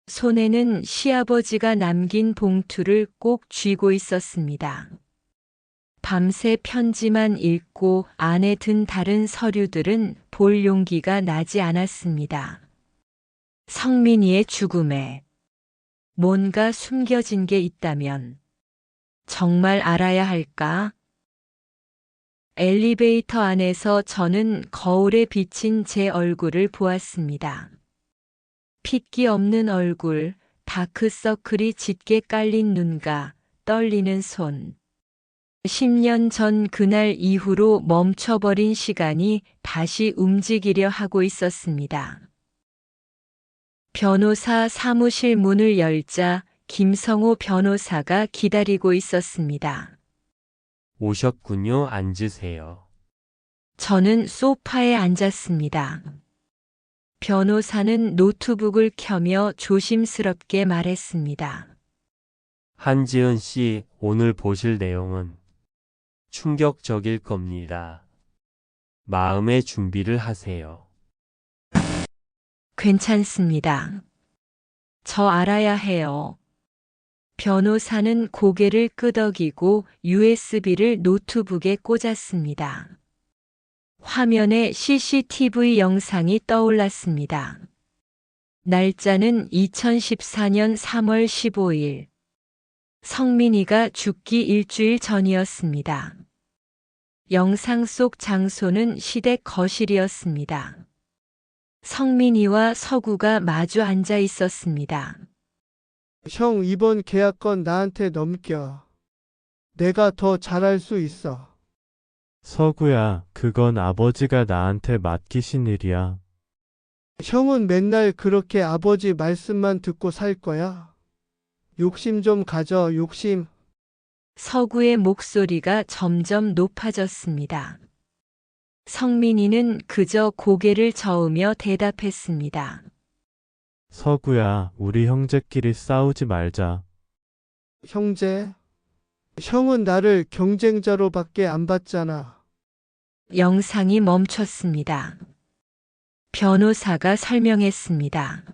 Speaker 3: 손에는 시아버지가 남긴 봉투를 꼭 쥐고 있었습니다. 밤새 편지만 읽고 안에 든 다른 서류들은 볼 용기가 나지 않았습니다. 성민이의 죽음에 뭔가 숨겨진 게 있다면 정말 알아야 할까? 엘리베이터 안에서 저는 거울에 비친 제 얼굴을 보았습니다. 핏기 없는 얼굴, 다크서클이 짙게 깔린 눈과 떨리는 손. 10년 전 그날 이후로 멈춰버린 시간이 다시 움직이려 하고 있었습니다. 변호사 사무실 문을 열자 김성호 변호사가 기다리고 있었습니다.
Speaker 6: 오셨군요. 앉으세요.
Speaker 3: 저는 소파에 앉았습니다. 변호사는 노트북을 켜며 조심스럽게 말했습니다.
Speaker 6: 한지은 씨, 오늘 보실 내용은 충격적일 겁니다. 마음의 준비를 하세요.
Speaker 3: 괜찮습니다. 저 알아야 해요. 변호사는 고개를 끄덕이고 USB를 노트북에 꽂았습니다. 화면에 CCTV 영상이 떠올랐습니다. 날짜는 2014년 3월 15일. 성민이가 죽기 일주일 전이었습니다. 영상 속 장소는 시댁 거실이었습니다. 성민이와 서구가 마주 앉아 있었습니다.
Speaker 2: 형, 이번 계약건 나한테 넘겨. 내가 더 잘할 수 있어.
Speaker 7: 서구야, 그건 아버지가 나한테 맡기신 일이야.
Speaker 2: 형은 맨날 그렇게 아버지 말씀만 듣고 살 거야? 욕심 좀 가져, 욕심.
Speaker 3: 서구의 목소리가 점점 높아졌습니다. 성민이는 그저 고개를 저으며 대답했습니다.
Speaker 7: 서구야, 우리 형제끼리 싸우지 말자.
Speaker 2: 형제? 형은 나를 경쟁자로밖에 안 봤잖아.
Speaker 3: 영상이 멈췄습니다. 변호사가 설명했습니다.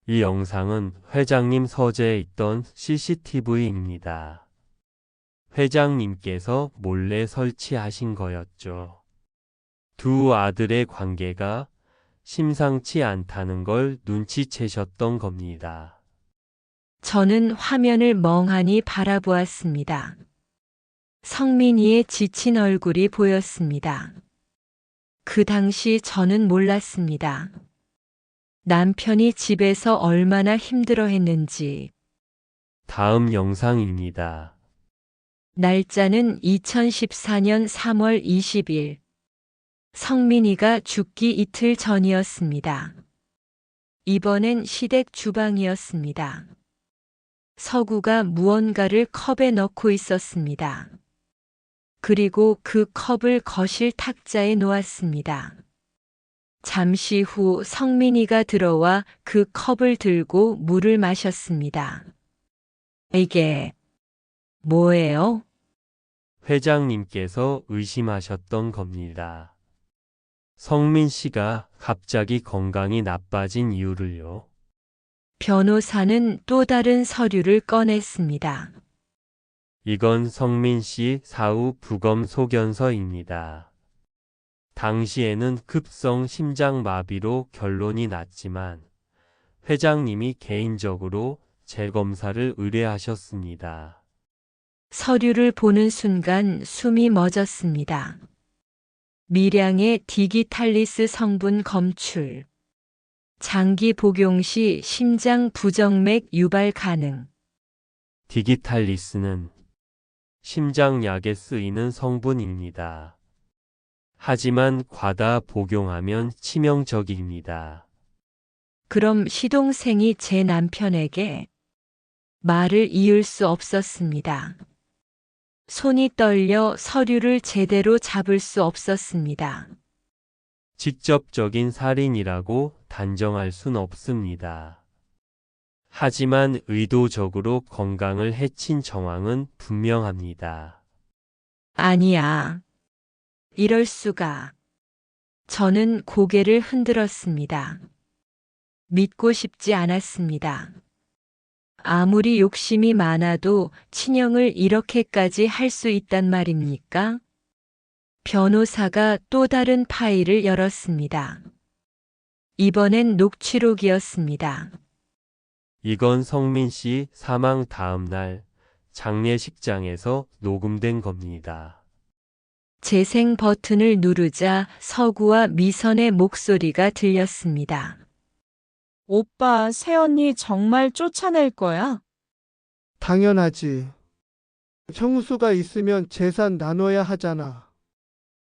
Speaker 6: 이 영상은 회장님 서재에 있던 CCTV입니다. 회장님께서 몰래 설치하신 거였죠. 두 아들의 관계가 심상치 않다는 걸 눈치채셨던 겁니다.
Speaker 3: 저는 화면을 멍하니 바라보았습니다. 성민이의 지친 얼굴이 보였습니다. 그 당시 저는 몰랐습니다. 남편이 집에서 얼마나 힘들어 했는지.
Speaker 6: 다음 영상입니다.
Speaker 3: 날짜는 2014년 3월 20일. 성민이가 죽기 이틀 전이었습니다. 이번엔 시댁 주방이었습니다. 서구가 무언가를 컵에 넣고 있었습니다. 그리고 그 컵을 거실 탁자에 놓았습니다. 잠시 후 성민이가 들어와 그 컵을 들고 물을 마셨습니다. 이게 뭐예요?
Speaker 6: 회장님께서 의심하셨던 겁니다. 성민 씨가 갑자기 건강이 나빠진 이유를요.
Speaker 3: 변호사는 또 다른 서류를 꺼냈습니다.
Speaker 6: 이건 성민 씨 사후 부검 소견서입니다. 당시에는 급성 심장마비로 결론이 났지만 회장님이 개인적으로 재검사를 의뢰하셨습니다.
Speaker 3: 서류를 보는 순간 숨이 멎었습니다. 미량의 디기탈리스 성분 검출. 장기 복용 시 심장 부정맥 유발 가능.
Speaker 6: 디기탈리스는 심장약에 쓰이는 성분입니다. 하지만 과다 복용하면 치명적입니다.
Speaker 3: 그럼 시동생이 제 남편에게 말을 이을 수 없었습니다. 손이 떨려 서류를 제대로 잡을 수 없었습니다.
Speaker 6: 직접적인 살인이라고 단정할 순 없습니다. 하지만 의도적으로 건강을 해친 정황은 분명합니다.
Speaker 3: 아니야. 이럴 수가. 저는 고개를 흔들었습니다. 믿고 싶지 않았습니다. 아무리 욕심이 많아도 친형을 이렇게까지 할 수 있단 말입니까? 변호사가 또 다른 파일을 열었습니다. 이번엔 녹취록이었습니다.
Speaker 6: 이건 성민 씨 사망 다음 날 장례식장에서 녹음된 겁니다.
Speaker 3: 재생 버튼을 누르자 서구와 미선의 목소리가 들렸습니다.
Speaker 5: 오빠, 새언니 정말 쫓아낼 거야?
Speaker 2: 당연하지. 형수가 있으면 재산 나눠야 하잖아.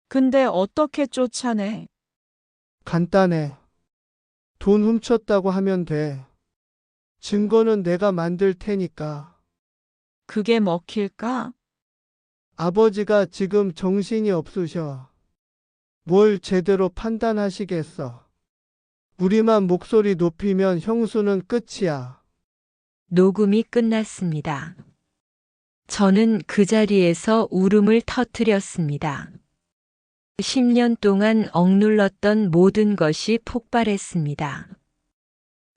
Speaker 5: 근데 어떻게 쫓아내?
Speaker 2: 간단해. 돈 훔쳤다고 하면 돼. 증거는 내가 만들 테니까.
Speaker 5: 그게 먹힐까?
Speaker 2: 아버지가 지금 정신이 없으셔. 뭘 제대로 판단하시겠어. 우리만 목소리 높이면 형수는 끝이야.
Speaker 3: 녹음이 끝났습니다. 저는 그 자리에서 울음을 터뜨렸습니다. 10년 동안 억눌렀던 모든 것이 폭발했습니다.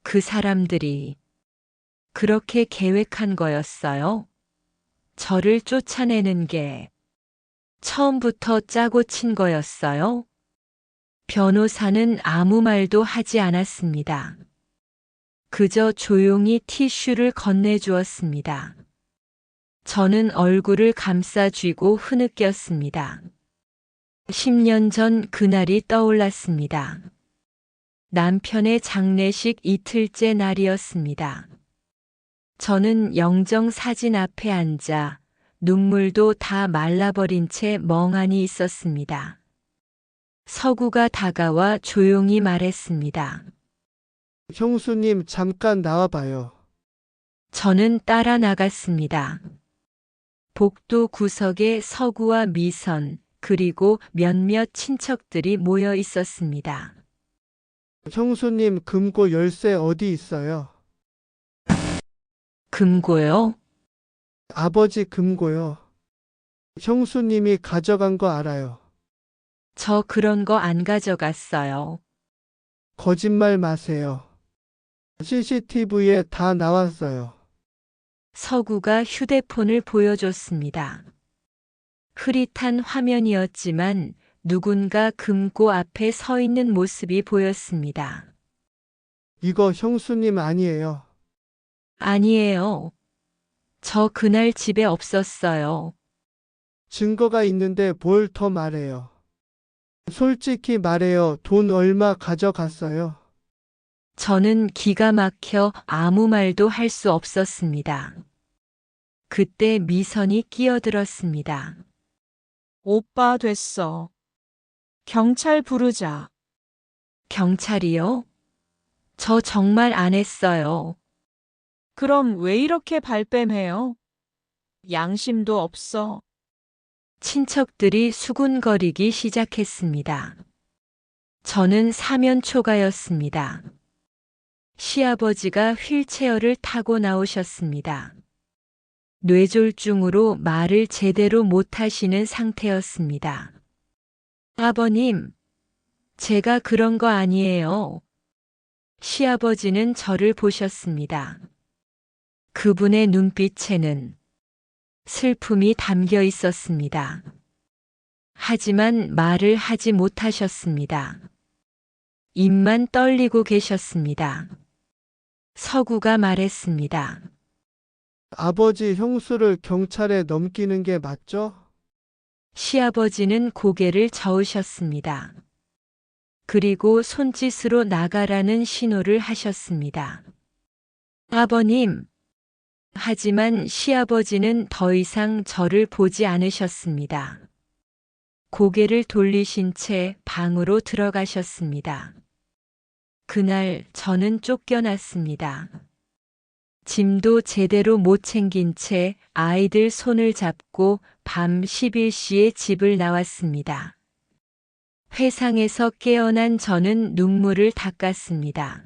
Speaker 3: 그 사람들이 그렇게 계획한 거였어요. 저를 쫓아내는 게 처음부터 짜고 친 거였어요. 변호사는 아무 말도 하지 않았습니다. 그저 조용히 티슈를 건네주었습니다. 저는 얼굴을 감싸 쥐고 흐느꼈습니다. 10년 전 그날이 떠올랐습니다. 남편의 장례식 이틀째 날이었습니다. 저는 영정 사진 앞에 앉아 눈물도 다 말라버린 채 멍하니 있었습니다. 서구가 다가와 조용히 말했습니다.
Speaker 2: 형수님 잠깐 나와봐요.
Speaker 3: 저는 따라 나갔습니다. 복도 구석에 서구와 미선, 그리고 몇몇 친척들이 모여 있었습니다.
Speaker 2: 형수님 금고 열쇠 어디 있어요?
Speaker 3: 금고요?
Speaker 2: 아버지 금고요. 형수님이 가져간 거 알아요.
Speaker 3: 저 그런 거 안 가져갔어요.
Speaker 2: 거짓말 마세요. CCTV에 다 나왔어요.
Speaker 3: 서구가 휴대폰을 보여줬습니다. 흐릿한 화면이었지만 누군가 금고 앞에 서 있는 모습이 보였습니다.
Speaker 2: 이거 형수님 아니에요.
Speaker 3: 아니에요. 저 그날 집에 없었어요.
Speaker 2: 증거가 있는데 뭘 더 말해요. 솔직히 말해요. 돈 얼마 가져갔어요?
Speaker 3: 저는 기가 막혀 아무 말도 할 수 없었습니다. 그때 미선이 끼어들었습니다.
Speaker 5: 오빠 됐어. 경찰 부르자.
Speaker 3: 경찰이요? 저 정말 안 했어요.
Speaker 5: 그럼 왜 이렇게 발뺌해요? 양심도 없어.
Speaker 3: 친척들이 수군거리기 시작했습니다. 저는 사면초가였습니다. 시아버지가 휠체어를 타고 나오셨습니다. 뇌졸중으로 말을 제대로 못하시는 상태였습니다. 아버님, 제가 그런 거 아니에요. 시아버지는 저를 보셨습니다. 그분의 눈빛에는 슬픔이 담겨 있었습니다. 하지만 말을 하지 못하셨습니다. 입만 떨리고 계셨습니다. 서구가 말했습니다.
Speaker 2: 아버지 형수를 경찰에 넘기는 게 맞죠?
Speaker 3: 시아버지는 고개를 저으셨습니다. 그리고 손짓으로 나가라는 신호를 하셨습니다. 아버님! 하지만 시아버지는 더 이상 저를 보지 않으셨습니다. 고개를 돌리신 채 방으로 들어가셨습니다. 그날 저는 쫓겨났습니다. 짐도 제대로 못 챙긴 채 아이들 손을 잡고 밤 11시에 집을 나왔습니다. 회상에서 깨어난 저는 눈물을 닦았습니다.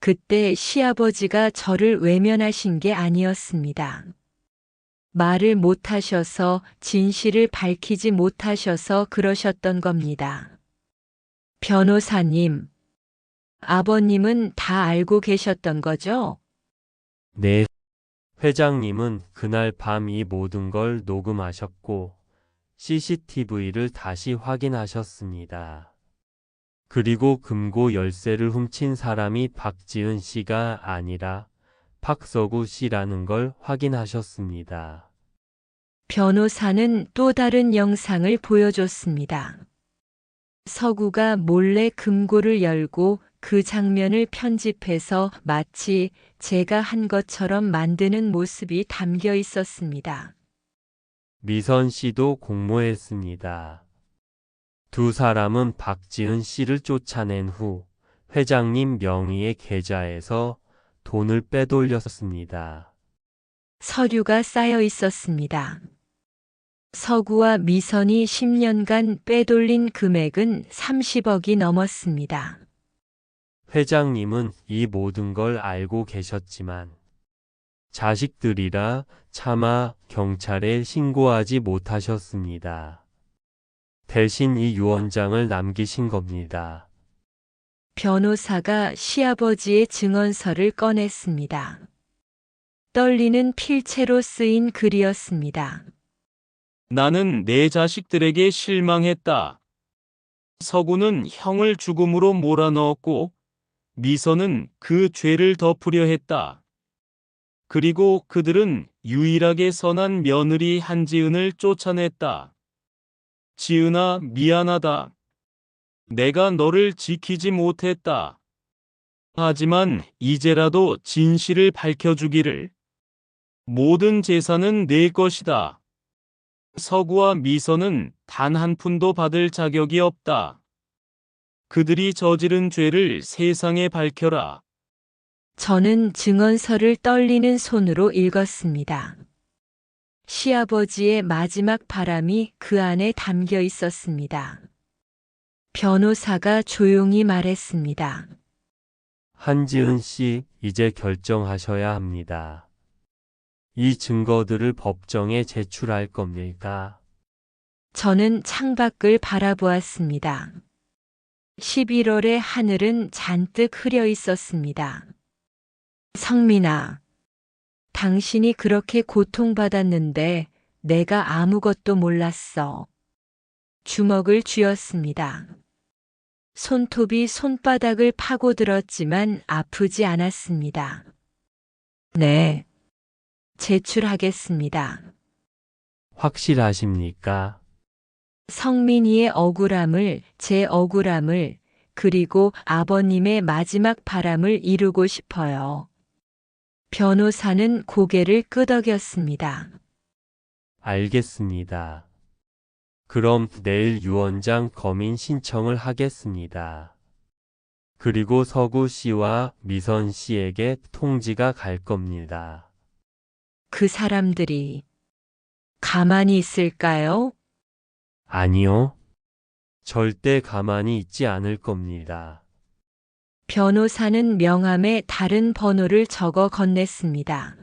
Speaker 3: 그때 시아버지가 저를 외면하신 게 아니었습니다. 말을 못하셔서 진실을 밝히지 못하셔서 그러셨던 겁니다. 변호사님, 아버님은 다 알고 계셨던 거죠?
Speaker 6: 네. 회장님은 그날 밤 이 모든 걸 녹음하셨고 CCTV를 다시 확인하셨습니다. 그리고 금고 열쇠를 훔친 사람이 박지은 씨가 아니라 박서구 씨라는 걸 확인하셨습니다.
Speaker 3: 변호사는 또 다른 영상을 보여줬습니다. 서구가 몰래 금고를 열고 그 장면을 편집해서 마치 제가 한 것처럼 만드는 모습이 담겨 있었습니다.
Speaker 6: 미선 씨도 공모했습니다. 두 사람은 박지은 씨를 쫓아낸 후 회장님 명의의 계좌에서 돈을 빼돌렸습니다.
Speaker 3: 서류가 쌓여 있었습니다. 서구와 미선이 10년간 빼돌린 금액은 30억이 넘었습니다.
Speaker 6: 회장님은 이 모든 걸 알고 계셨지만 자식들이라 차마 경찰에 신고하지 못하셨습니다. 대신 이 유언장을 남기신 겁니다.
Speaker 3: 변호사가 시아버지의 증언서를 꺼냈습니다. 떨리는 필체로 쓰인 글이었습니다.
Speaker 4: 나는 내 자식들에게 실망했다. 서구는 형을 죽음으로 몰아넣었고 미선은 그 죄를 덮으려 했다. 그리고 그들은 유일하게 선한 며느리 한지은을 쫓아냈다. 지은아, 미안하다. 내가 너를 지키지 못했다. 하지만 이제라도 진실을 밝혀주기를. 모든 재산은 내 것이다. 서구와 미선은 단 한 푼도 받을 자격이 없다. 그들이 저지른 죄를 세상에 밝혀라.
Speaker 3: 저는 증언서를 떨리는 손으로 읽었습니다. 시아버지의 마지막 바람이 그 안에 담겨 있었습니다. 변호사가 조용히 말했습니다.
Speaker 6: 한지은 씨, 이제 결정하셔야 합니다. 이 증거들을 법정에 제출할 겁니까?
Speaker 3: 저는 창밖을 바라보았습니다. 11월의 하늘은 잔뜩 흐려 있었습니다. 성민아, 당신이 그렇게 고통받았는데 내가 아무것도 몰랐어. 주먹을 쥐었습니다. 손톱이 손바닥을 파고들었지만 아프지 않았습니다. 네, 제출하겠습니다.
Speaker 6: 확실하십니까?
Speaker 3: 성민이의 억울함을, 제 억울함을, 그리고 아버님의 마지막 바람을 이루고 싶어요. 변호사는 고개를 끄덕였습니다.
Speaker 6: 알겠습니다. 그럼 내일 유언장 검인 신청을 하겠습니다. 그리고 서구 씨와 미선 씨에게 통지가 갈 겁니다.
Speaker 3: 그 사람들이 가만히 있을까요?
Speaker 6: 아니요. 절대 가만히 있지 않을 겁니다.
Speaker 3: 변호사는 명함에 다른 번호를 적어 건넸습니다.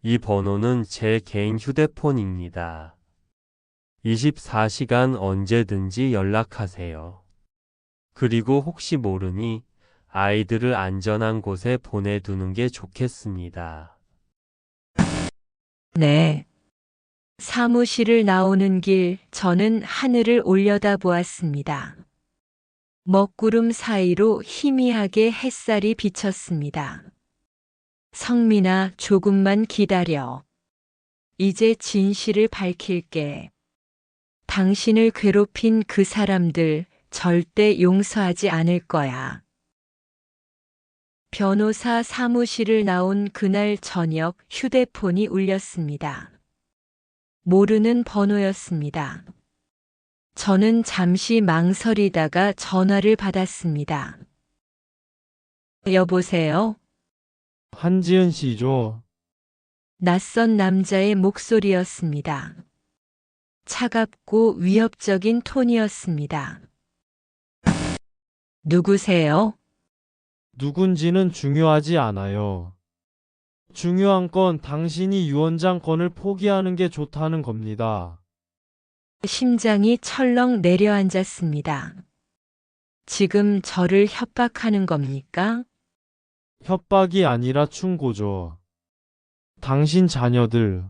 Speaker 6: 이 번호는 제 개인 휴대폰입니다. 24시간 언제든지 연락하세요. 그리고 혹시 모르니 아이들을 안전한 곳에 보내두는 게 좋겠습니다.
Speaker 3: 네. 사무실을 나오는 길, 저는 하늘을 올려다보았습니다. 먹구름 사이로 희미하게 햇살이 비쳤습니다. 성민아, 조금만 기다려. 이제 진실을 밝힐게. 당신을 괴롭힌 그 사람들 절대 용서하지 않을 거야. 변호사 사무실을 나온 그날 저녁 휴대폰이 울렸습니다. 모르는 번호였습니다. 저는 잠시 망설이다가 전화를 받았습니다. 여보세요?
Speaker 7: 한지은 씨죠?
Speaker 3: 낯선 남자의 목소리였습니다. 차갑고 위협적인 톤이었습니다. 누구세요?
Speaker 7: 누군지는 중요하지 않아요. 중요한 건 당신이 유언장 건을 포기하는 게 좋다는 겁니다.
Speaker 3: 심장이 철렁 내려앉았습니다. 지금 저를 협박하는 겁니까?
Speaker 7: 협박이 아니라 충고죠. 당신 자녀들,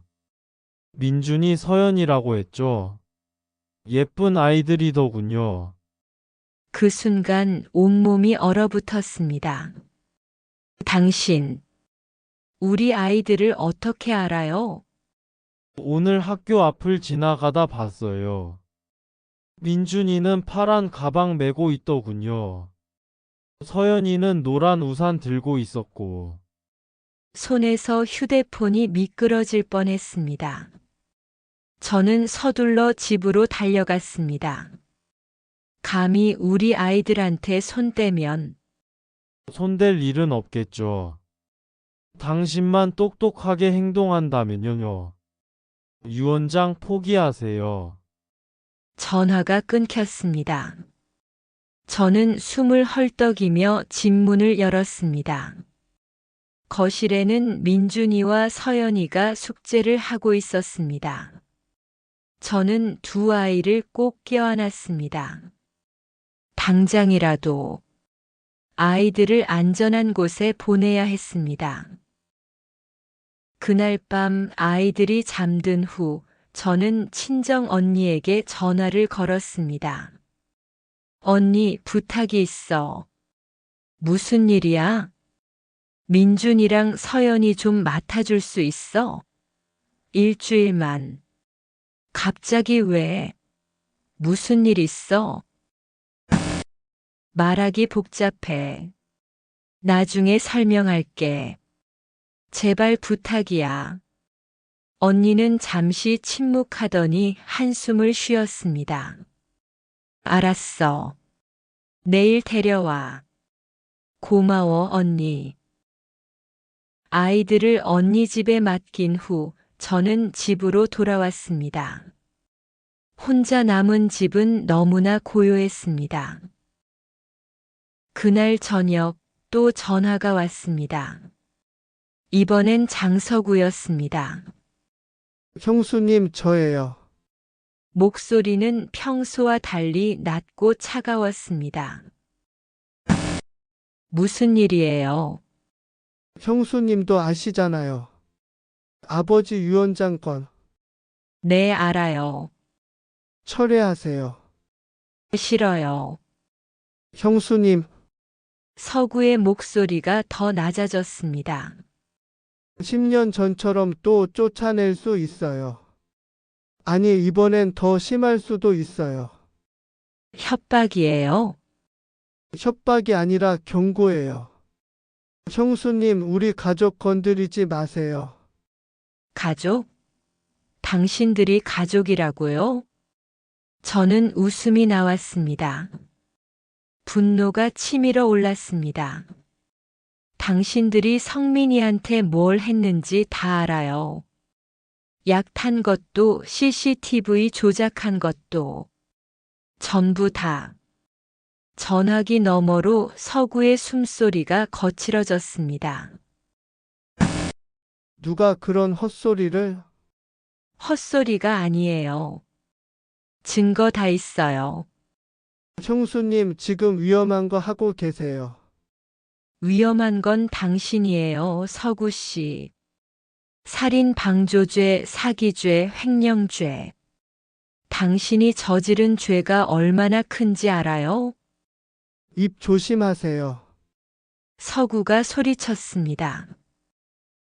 Speaker 7: 민준이 서연이라고 했죠. 예쁜 아이들이더군요.
Speaker 3: 그 순간 온몸이 얼어붙었습니다. 당신, 우리 아이들을 어떻게 알아요?
Speaker 7: 오늘 학교 앞을 지나가다 봤어요. 민준이는 파란 가방 메고 있더군요. 서연이는 노란 우산 들고 있었고.
Speaker 3: 손에서 휴대폰이 미끄러질 뻔했습니다. 저는 서둘러 집으로 달려갔습니다. 감히 우리 아이들한테 손대면
Speaker 7: 손댈 일은 없겠죠. 당신만 똑똑하게 행동한다면요. 유언장 포기하세요.
Speaker 3: 전화가 끊겼습니다. 저는 숨을 헐떡이며 집문을 열었습니다. 거실에는 민준이와 서연이가 숙제를 하고 있었습니다. 저는 두 아이를 꼭 껴안았습니다. 당장이라도 아이들을 안전한 곳에 보내야 했습니다. 그날 밤 아이들이 잠든 후 저는 친정 언니에게 전화를 걸었습니다. 언니, 부탁이 있어. 무슨 일이야? 민준이랑 서연이 좀 맡아줄 수 있어? 일주일만. 갑자기 왜? 무슨 일 있어? 말하기 복잡해. 나중에 설명할게. 제발 부탁이야. 언니는 잠시 침묵하더니 한숨을 쉬었습니다. 알았어. 내일 데려와. 고마워, 언니. 아이들을 언니 집에 맡긴 후 저는 집으로 돌아왔습니다. 혼자 남은 집은 너무나 고요했습니다. 그날 저녁 또 전화가 왔습니다. 이번엔 장서구였습니다.
Speaker 2: 형수님, 저예요.
Speaker 3: 목소리는 평소와 달리 낮고 차가웠습니다. 무슨 일이에요?
Speaker 2: 형수님도 아시잖아요. 아버지 유언장 건
Speaker 3: 네, 알아요.
Speaker 2: 철회하세요.
Speaker 3: 싫어요.
Speaker 2: 형수님,
Speaker 3: 서구의 목소리가 더 낮아졌습니다.
Speaker 2: 10년 전처럼 또 쫓아낼 수 있어요. 아니, 이번엔 더 심할 수도 있어요.
Speaker 3: 협박이에요.
Speaker 2: 협박이 아니라 경고예요. 형수님, 우리 가족 건드리지 마세요.
Speaker 3: 가족? 당신들이 가족이라고요? 저는 웃음이 나왔습니다. 분노가 치밀어 올랐습니다. 당신들이 성민이한테 뭘 했는지 다 알아요. 약 탄 것도 CCTV 조작한 것도 전부 다. 전화기 너머로 서구의 숨소리가 거칠어졌습니다.
Speaker 2: 누가 그런 헛소리를?
Speaker 3: 헛소리가 아니에요. 증거 다 있어요.
Speaker 2: 형수님, 지금 위험한 거 하고 계세요.
Speaker 3: 위험한 건 당신이에요, 서구 씨. 살인 방조죄, 사기죄, 횡령죄. 당신이 저지른 죄가 얼마나 큰지 알아요?
Speaker 2: 입 조심하세요.
Speaker 3: 서구가 소리쳤습니다.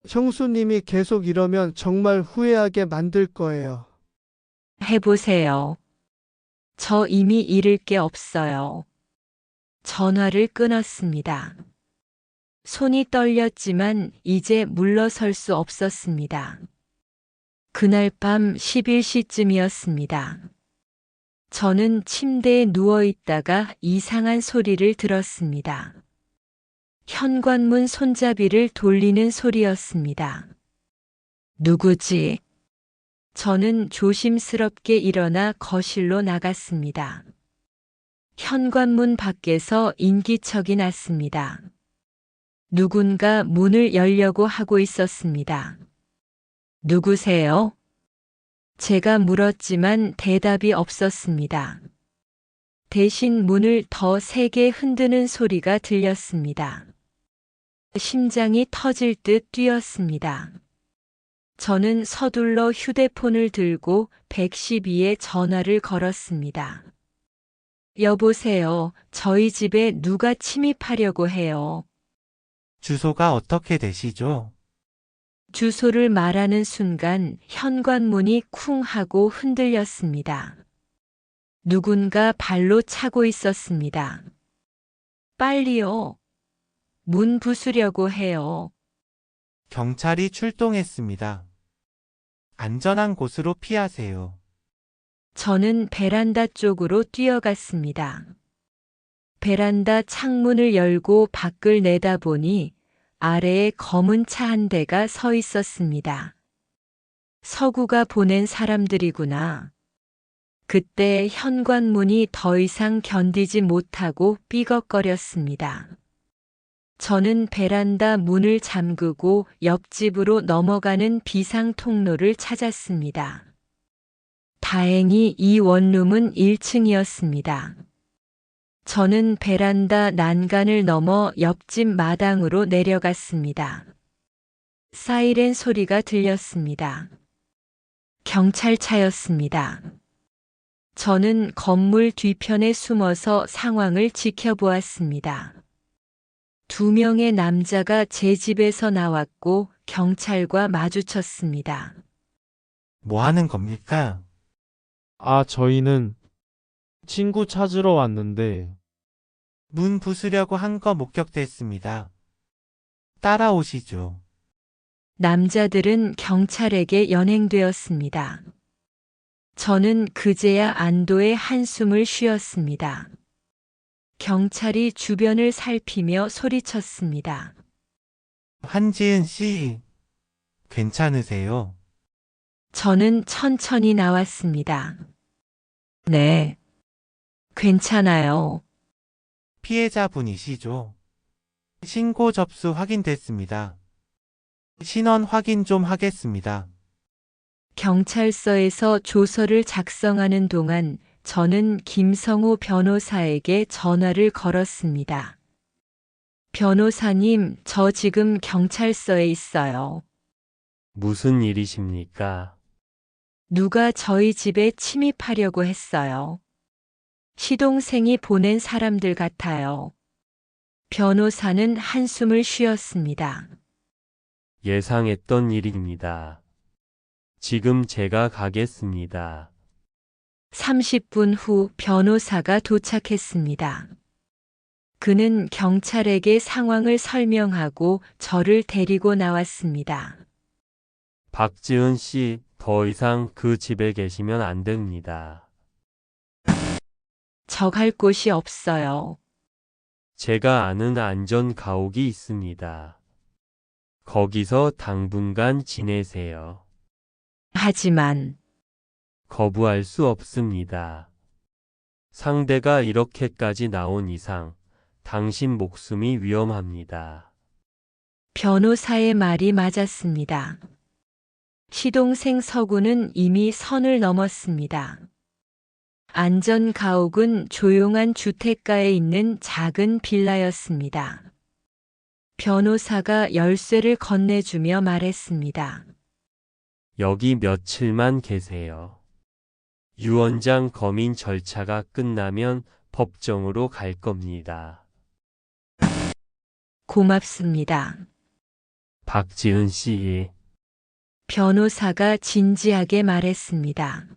Speaker 2: 형수님이 계속 이러면 정말 후회하게 만들 거예요.
Speaker 3: 해보세요. 저 이미 잃을 게 없어요. 전화를 끊었습니다. 손이 떨렸지만 이제 물러설 수 없었습니다. 그날 밤 11시쯤이었습니다. 저는 침대에 누워 있다가 이상한 소리를 들었습니다. 현관문 손잡이를 돌리는 소리였습니다. 누구지? 저는 조심스럽게 일어나 거실로 나갔습니다. 현관문 밖에서 인기척이 났습니다. 누군가 문을 열려고 하고 있었습니다. 누구세요? 제가 물었지만 대답이 없었습니다. 대신 문을 더 세게 흔드는 소리가 들렸습니다. 심장이 터질 듯 뛰었습니다. 저는 서둘러 휴대폰을 들고 112에 전화를 걸었습니다. 여보세요. 저희 집에 누가 침입하려고 해요.
Speaker 8: 주소가 어떻게 되시죠?
Speaker 3: 주소를 말하는 순간 현관문이 쿵 하고 흔들렸습니다. 누군가 발로 차고 있었습니다. 빨리요. 문 부수려고 해요.
Speaker 8: 경찰이 출동했습니다. 안전한 곳으로 피하세요.
Speaker 3: 저는 베란다 쪽으로 뛰어갔습니다. 베란다 창문을 열고 밖을 내다보니 아래에 검은 차 한 대가 서 있었습니다. 서구가 보낸 사람들이구나. 그때 현관문이 더 이상 견디지 못하고 삐걱거렸습니다. 저는 베란다 문을 잠그고 옆집으로 넘어가는 비상 통로를 찾았습니다. 다행히 이 원룸은 1층이었습니다. 저는 베란다 난간을 넘어 옆집 마당으로 내려갔습니다. 사이렌 소리가 들렸습니다. 경찰차였습니다. 저는 건물 뒤편에 숨어서 상황을 지켜보았습니다. 2명의 남자가 제 집에서 나왔고 경찰과 마주쳤습니다.
Speaker 8: 뭐 하는 겁니까?
Speaker 7: 저희는 친구 찾으러 왔는데,
Speaker 8: 문 부수려고 한 거 목격됐습니다. 따라오시죠.
Speaker 3: 남자들은 경찰에게 연행되었습니다. 저는 그제야 안도의 한숨을 쉬었습니다. 경찰이 주변을 살피며 소리쳤습니다.
Speaker 8: 한지은 씨, 괜찮으세요?
Speaker 3: 저는 천천히 나왔습니다. 네. 괜찮아요.
Speaker 8: 피해자분이시죠? 신고 접수 확인됐습니다. 신원 확인 좀 하겠습니다.
Speaker 3: 경찰서에서 조서를 작성하는 동안 저는 김성호 변호사에게 전화를 걸었습니다. 변호사님, 저 지금 경찰서에 있어요.
Speaker 6: 무슨 일이십니까?
Speaker 3: 누가 저희 집에 침입하려고 했어요. 시동생이 보낸 사람들 같아요. 변호사는 한숨을 쉬었습니다.
Speaker 6: 예상했던 일입니다. 지금 제가 가겠습니다.
Speaker 3: 30분 후 변호사가 도착했습니다. 그는 경찰에게 상황을 설명하고 저를 데리고 나왔습니다.
Speaker 6: 박지은 씨, 더 이상 그 집에 계시면 안 됩니다.
Speaker 3: 저 갈 곳이 없어요.
Speaker 6: 제가 아는 안전 가옥이 있습니다. 거기서 당분간 지내세요.
Speaker 3: 하지만
Speaker 6: 거부할 수 없습니다. 상대가 이렇게까지 나온 이상 당신 목숨이 위험합니다.
Speaker 3: 변호사의 말이 맞았습니다. 시동생 서구는 이미 선을 넘었습니다. 안전가옥은 조용한 주택가에 있는 작은 빌라였습니다. 변호사가 열쇠를 건네주며 말했습니다.
Speaker 6: 여기 며칠만 계세요. 유언장 검인 절차가 끝나면 법정으로 갈 겁니다.
Speaker 3: 고맙습니다.
Speaker 6: 박지은 씨,
Speaker 3: 변호사가 진지하게 말했습니다.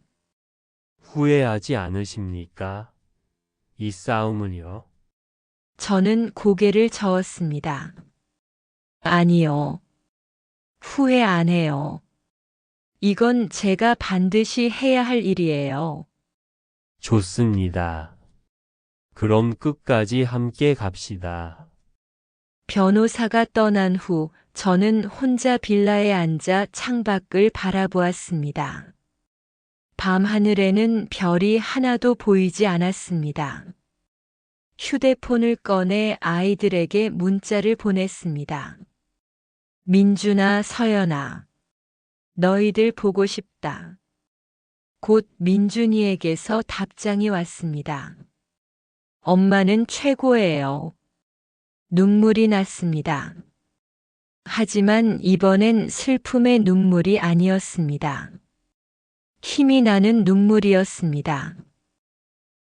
Speaker 6: 후회하지 않으십니까? 이 싸움을요?
Speaker 3: 저는 고개를 저었습니다. 아니요. 후회 안 해요. 이건 제가 반드시 해야 할 일이에요.
Speaker 6: 좋습니다. 그럼 끝까지 함께 갑시다.
Speaker 3: 변호사가 떠난 후 저는 혼자 빌라에 앉아 창밖을 바라보았습니다. 밤하늘에는 별이 하나도 보이지 않았습니다. 휴대폰을 꺼내 아이들에게 문자를 보냈습니다. 민준아, 서연아. 너희들 보고 싶다. 곧 민준이에게서 답장이 왔습니다. 엄마는 최고예요. 눈물이 났습니다. 하지만 이번엔 슬픔의 눈물이 아니었습니다. 힘이 나는 눈물이었습니다.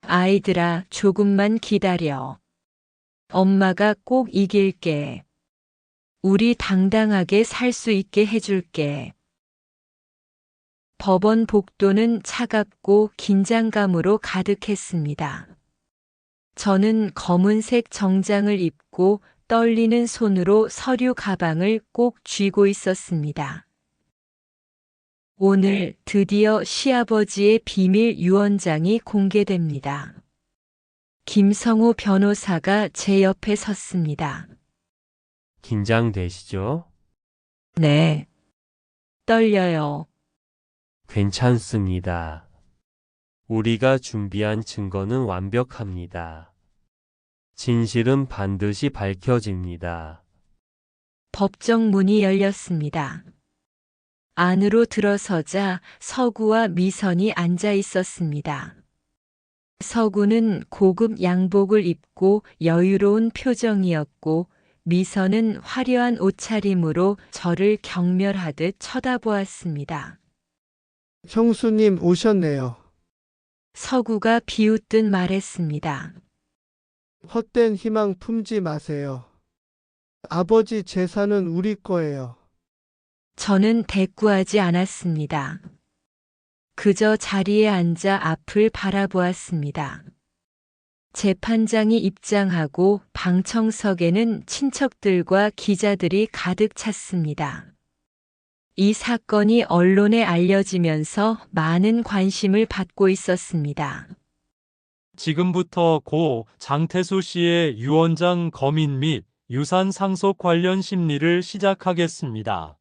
Speaker 3: 아이들아, 조금만 기다려. 엄마가 꼭 이길게. 우리 당당하게 살 수 있게 해줄게. 법원 복도는 차갑고 긴장감으로 가득했습니다. 저는 검은색 정장을 입고 떨리는 손으로 서류 가방을 꼭 쥐고 있었습니다. 오늘 드디어 시아버지의 비밀 유언장이 공개됩니다. 김성호 변호사가 제 옆에 섰습니다.
Speaker 6: 긴장되시죠?
Speaker 3: 네. 떨려요.
Speaker 6: 괜찮습니다. 우리가 준비한 증거는 완벽합니다. 진실은 반드시 밝혀집니다.
Speaker 3: 법정 문이 열렸습니다. 안으로 들어서자 서구와 미선이 앉아 있었습니다. 서구는 고급 양복을 입고 여유로운 표정이었고 미선은 화려한 옷차림으로 저를 경멸하듯 쳐다보았습니다.
Speaker 2: 형수님 오셨네요.
Speaker 3: 서구가 비웃듯 말했습니다.
Speaker 2: 헛된 희망 품지 마세요. 아버지 재산은 우리 거예요.
Speaker 3: 저는 대꾸하지 않았습니다. 그저 자리에 앉아 앞을 바라보았습니다. 재판장이 입장하고 방청석에는 친척들과 기자들이 가득 찼습니다. 이 사건이 언론에 알려지면서 많은 관심을 받고 있었습니다.
Speaker 4: 지금부터 고 장태수 씨의 유언장 검인 및 유산 상속 관련 심리를 시작하겠습니다.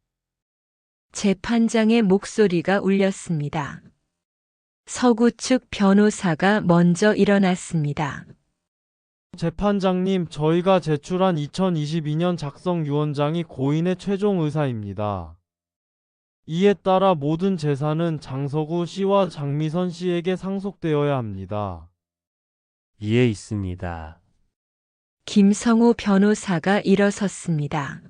Speaker 3: 재판장의 목소리가 울렸습니다. 서구 측 변호사가 먼저 일어났습니다.
Speaker 7: 재판장님, 저희가 제출한 2022년 작성 유언장이 고인의 최종 의사입니다. 이에 따라 모든 재산은 장서구 씨와 장미선 씨에게 상속되어야 합니다.
Speaker 6: 이에 있습니다.
Speaker 3: 김성호 변호사가 일어섰습니다.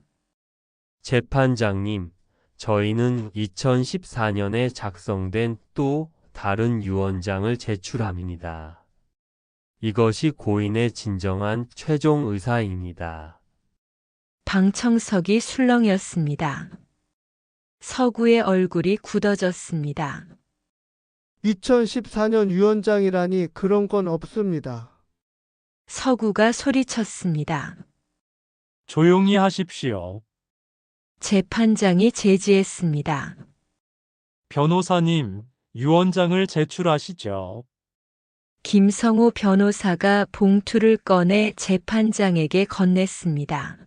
Speaker 6: 재판장님, 저희는 2014년에 작성된 또 다른 유언장을 제출합니다. 이것이 고인의 진정한 최종 의사입니다.
Speaker 3: 방청석이 술렁였습니다. 서구의 얼굴이 굳어졌습니다.
Speaker 2: 2014년 유언장이라니 그런 건 없습니다.
Speaker 3: 서구가 소리쳤습니다.
Speaker 4: 조용히 하십시오.
Speaker 3: 재판장이 제지했습니다.
Speaker 4: 변호사님, 유언장을 제출하시죠.
Speaker 3: 김성호 변호사가 봉투를 꺼내 재판장에게 건넸습니다.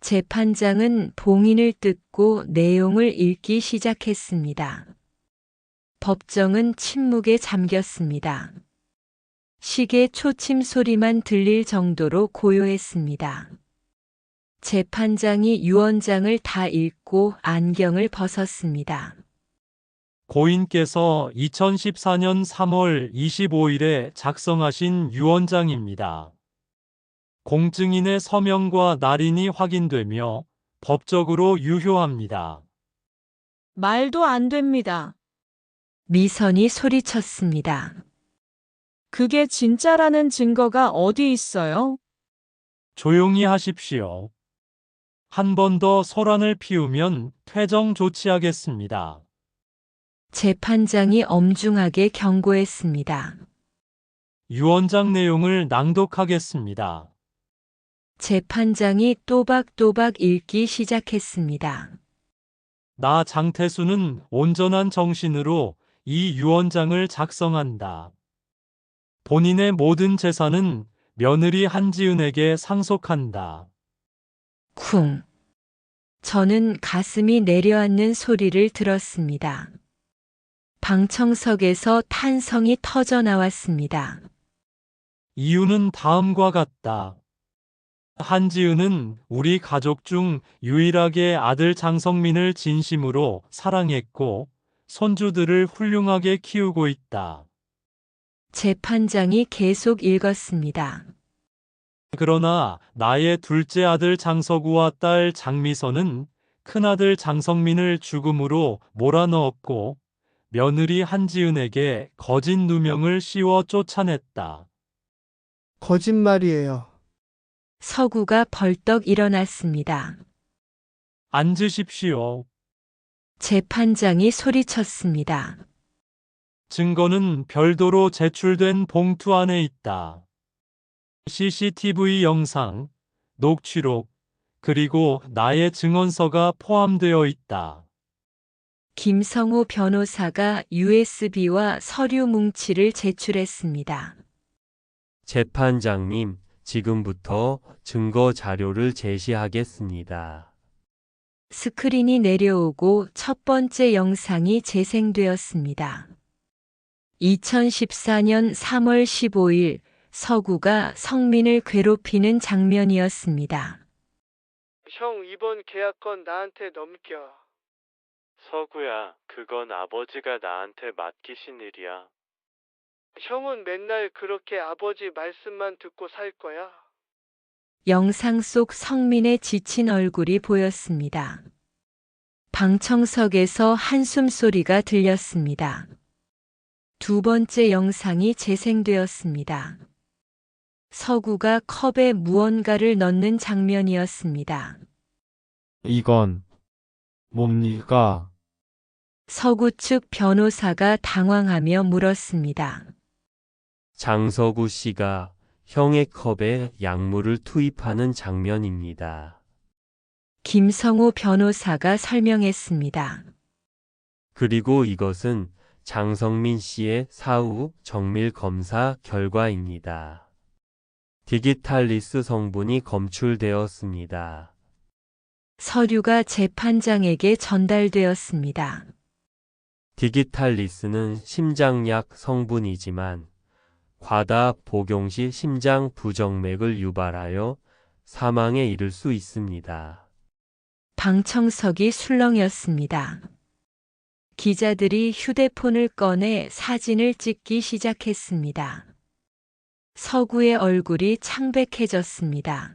Speaker 3: 재판장은 봉인을 뜯고 내용을 읽기 시작했습니다. 법정은 침묵에 잠겼습니다. 시계 초침 소리만 들릴 정도로 고요했습니다. 재판장이 유언장을 다 읽고 안경을 벗었습니다.
Speaker 4: 고인께서 2014년 3월 25일에 작성하신 유언장입니다. 공증인의 서명과 날인이 확인되며 법적으로 유효합니다.
Speaker 5: 말도 안 됩니다.
Speaker 3: 미선이 소리쳤습니다.
Speaker 5: 그게 진짜라는 증거가 어디 있어요?
Speaker 4: 조용히 하십시오. 한 번 더 소란을 피우면 퇴정 조치하겠습니다.
Speaker 3: 재판장이 엄중하게 경고했습니다.
Speaker 4: 유언장 내용을 낭독하겠습니다.
Speaker 3: 재판장이 또박또박 읽기 시작했습니다.
Speaker 4: 나 장태수는 온전한 정신으로 이 유언장을 작성한다. 본인의 모든 재산은 며느리 한지은에게 상속한다.
Speaker 3: 쿵. 저는 가슴이 내려앉는 소리를 들었습니다. 방청석에서 탄성이 터져 나왔습니다.
Speaker 4: 이유는 다음과 같다. 한지은은 우리 가족 중 유일하게 아들 장성민을 진심으로 사랑했고 손주들을 훌륭하게 키우고 있다.
Speaker 3: 재판장이 계속 읽었습니다.
Speaker 4: 그러나 나의 둘째 아들 장서구와 딸 장미선은 큰아들 장성민을 죽음으로 몰아넣었고 며느리 한지은에게 거짓 누명을 씌워 쫓아냈다.
Speaker 2: 거짓말이에요.
Speaker 3: 서구가 벌떡 일어났습니다.
Speaker 4: 앉으십시오.
Speaker 3: 재판장이 소리쳤습니다.
Speaker 4: 증거는 별도로 제출된 봉투 안에 있다. CCTV 영상, 녹취록, 그리고 나의 증언서가 포함되어 있다.
Speaker 3: 김성호 변호사가 USB와 서류 뭉치를 제출했습니다.
Speaker 6: 재판장님, 지금부터 증거 자료를 제시하겠습니다.
Speaker 3: 스크린이 내려오고 첫 번째 영상이 재생되었습니다. 2014년 3월 15일 서구가 성민을 괴롭히는 장면이었습니다.
Speaker 2: 형, 이번 계약건 나한테 넘겨.
Speaker 6: 서구야, 그건 아버지가 나한테 맡기신 일이야.
Speaker 2: 형은 맨날 그렇게 아버지 말씀만 듣고 살 거야?
Speaker 3: 영상 속 성민의 지친 얼굴이 보였습니다. 방청석에서 한숨 소리가 들렸습니다. 두 번째 영상이 재생되었습니다. 서구가 컵에 무언가를 넣는 장면이었습니다.
Speaker 7: 이건 뭡니까?
Speaker 3: 서구 측 변호사가 당황하며 물었습니다.
Speaker 6: 장서구 씨가 형의 컵에 약물을 투입하는 장면입니다.
Speaker 3: 김성호 변호사가 설명했습니다.
Speaker 6: 그리고 이것은 장성민 씨의 사후 정밀 검사 결과입니다. 디기탈리스 성분이 검출되었습니다.
Speaker 3: 서류가 재판장에게 전달되었습니다.
Speaker 6: 디기탈리스는 심장약 성분이지만 과다 복용 시 심장 부정맥을 유발하여 사망에 이를 수 있습니다.
Speaker 3: 방청석이 술렁였습니다. 기자들이 휴대폰을 꺼내 사진을 찍기 시작했습니다. 서구의 얼굴이 창백해졌습니다.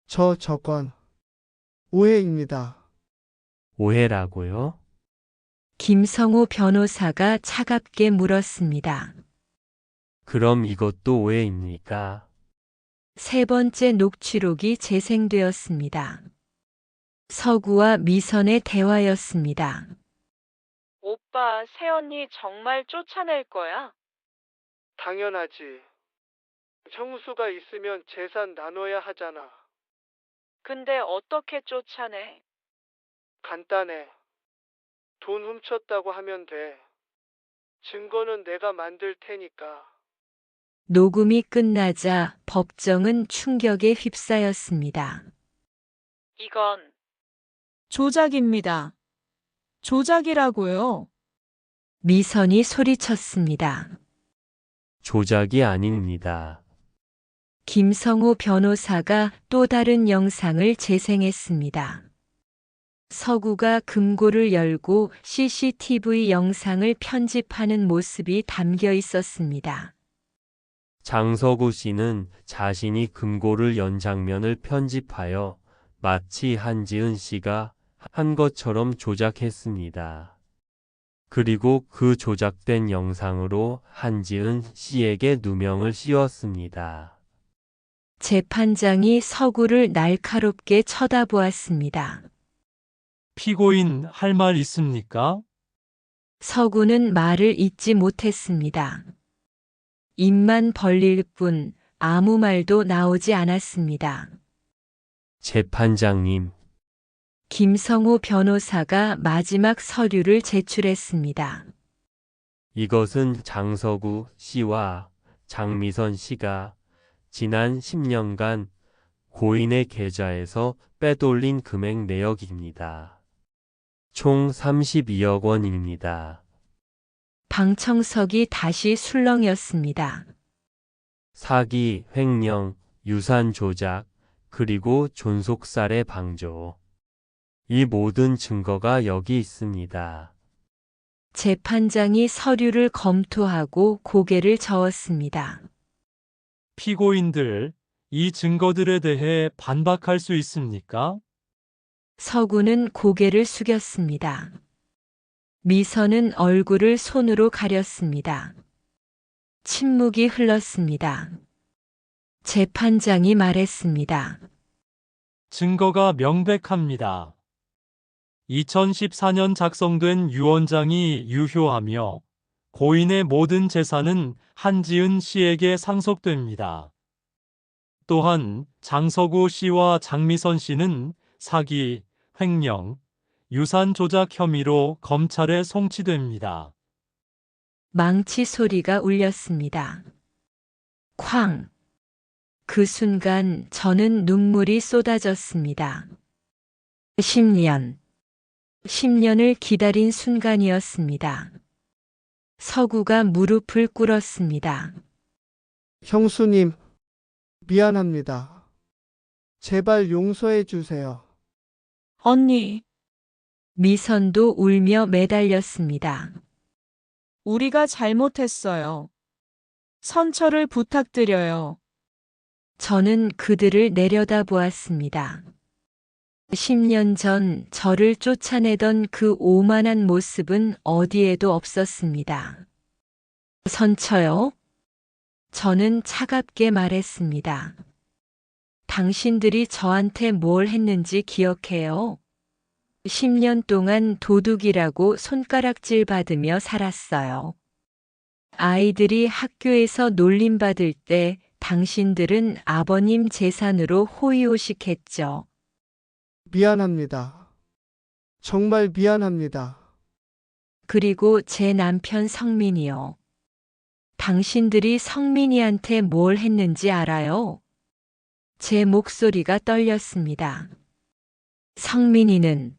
Speaker 2: 저건 오해입니다.
Speaker 6: 오해라고요?
Speaker 3: 김성호 변호사가 차갑게 물었습니다.
Speaker 6: 그럼 이것도 오해입니까?
Speaker 3: 세 번째 녹취록이 재생되었습니다. 서구와 미선의 대화였습니다.
Speaker 5: 오빠, 새언니 정말 쫓아낼 거야?
Speaker 2: 당연하지. 형수가 있으면 재산 나눠야 하잖아.
Speaker 5: 근데 어떻게 쫓아내?
Speaker 2: 간단해. 돈 훔쳤다고 하면 돼. 증거는 내가 만들 테니까.
Speaker 3: 녹음이 끝나자 법정은 충격에 휩싸였습니다.
Speaker 5: 이건 조작입니다. 조작이라고요.
Speaker 3: 미선이 소리쳤습니다.
Speaker 6: 조작이 아닙니다.
Speaker 3: 김성호 변호사가 또 다른 영상을 재생했습니다. 서구가 금고를 열고 CCTV 영상을 편집하는 모습이 담겨 있었습니다.
Speaker 6: 장서구 씨는 자신이 금고를 연 장면을 편집하여 마치 한지은 씨가 한 것처럼 조작했습니다. 그리고 그 조작된 영상으로 한지은 씨에게 누명을 씌웠습니다.
Speaker 3: 재판장이 서구를 날카롭게 쳐다보았습니다.
Speaker 4: 피고인 할 말 있습니까?
Speaker 3: 서구는 말을 잇지 못했습니다. 입만 벌릴 뿐 아무 말도 나오지 않았습니다.
Speaker 6: 재판장님,
Speaker 3: 김성호 변호사가 마지막 서류를 제출했습니다.
Speaker 6: 이것은 장서구 씨와 장미선 씨가 지난 10년간 고인의 계좌에서 빼돌린 금액 내역입니다. 총 32억 원입니다.
Speaker 3: 방청석이 다시 술렁였습니다.
Speaker 6: 사기, 횡령, 유산 조작, 그리고 존속살해 방조. 이 모든 증거가 여기 있습니다.
Speaker 3: 재판장이 서류를 검토하고 고개를 저었습니다.
Speaker 4: 피고인들, 이 증거들에 대해 반박할 수 있습니까?
Speaker 3: 서구는 고개를 숙였습니다. 미선은 얼굴을 손으로 가렸습니다. 침묵이 흘렀습니다. 재판장이 말했습니다.
Speaker 4: 증거가 명백합니다. 2014년 작성된 유언장이 유효하며 고인의 모든 재산은 한지은 씨에게 상속됩니다. 또한 장서구 씨와 장미선 씨는 사기, 횡령, 유산 조작 혐의로 검찰에 송치됩니다.
Speaker 3: 망치 소리가 울렸습니다. 쾅! 그 순간 저는 눈물이 쏟아졌습니다. 10년을 기다린 순간이었습니다. 서구가 무릎을 꿇었습니다.
Speaker 2: 형수님, 미안합니다. 제발 용서해 주세요.
Speaker 5: 언니,
Speaker 3: 미선도 울며 매달렸습니다.
Speaker 5: 우리가 잘못했어요. 선처를 부탁드려요.
Speaker 3: 저는 그들을 내려다보았습니다. 10년 전 저를 쫓아내던 그 오만한 모습은 어디에도 없었습니다. 선처요? 저는 차갑게 말했습니다. 당신들이 저한테 뭘 했는지 기억해요? 10년 동안 도둑이라고 손가락질 받으며 살았어요. 아이들이 학교에서 놀림받을 때 당신들은 아버님 재산으로 호의호식했죠.
Speaker 2: 미안합니다. 정말 미안합니다.
Speaker 3: 그리고 제 남편 성민이요. 당신들이 성민이한테 뭘 했는지 알아요? 제 목소리가 떨렸습니다. 성민이는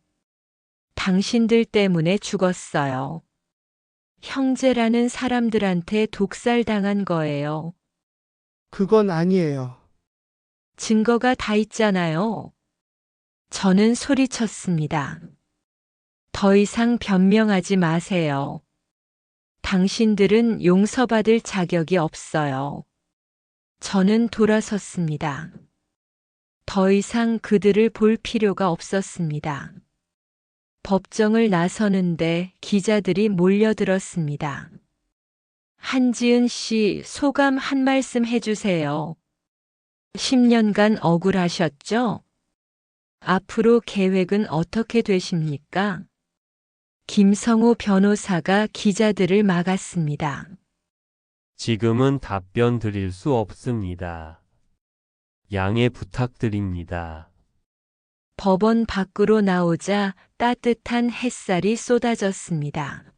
Speaker 3: 당신들 때문에 죽었어요. 형제라는 사람들한테 독살당한 거예요.
Speaker 2: 그건 아니에요.
Speaker 3: 증거가 다 있잖아요. 저는 소리쳤습니다. 더 이상 변명하지 마세요. 당신들은 용서받을 자격이 없어요. 저는 돌아섰습니다. 더 이상 그들을 볼 필요가 없었습니다. 법정을 나서는데 기자들이 몰려들었습니다. 한지은 씨, 소감 한 말씀 해주세요. 10년간 억울하셨죠? 앞으로 계획은 어떻게 되십니까? 김성호 변호사가 기자들을 막았습니다.
Speaker 6: 지금은 답변 드릴 수 없습니다. 양해 부탁드립니다.
Speaker 3: 법원 밖으로 나오자 따뜻한 햇살이 쏟아졌습니다.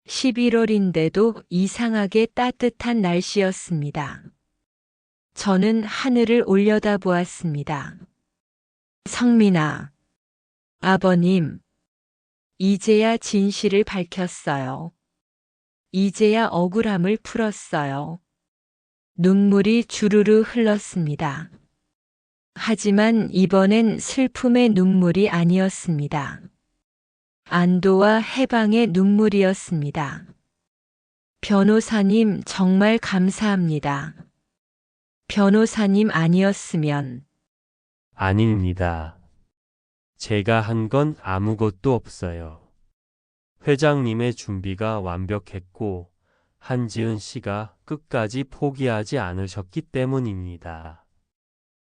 Speaker 3: 11월인데도 이상하게 따뜻한 날씨였습니다. 저는 하늘을 올려다보았습니다. 성민아, 아버님, 이제야 진실을 밝혔어요. 이제야 억울함을 풀었어요. 눈물이 주르르 흘렀습니다. 하지만 이번엔 슬픔의 눈물이 아니었습니다. 안도와 해방의 눈물이었습니다. 변호사님, 정말 감사합니다. 변호사님 아니었으면
Speaker 6: 아닙니다. 제가 한 건 아무것도 없어요. 회장님의 준비가 완벽했고 한지은 씨가 끝까지 포기하지 않으셨기 때문입니다.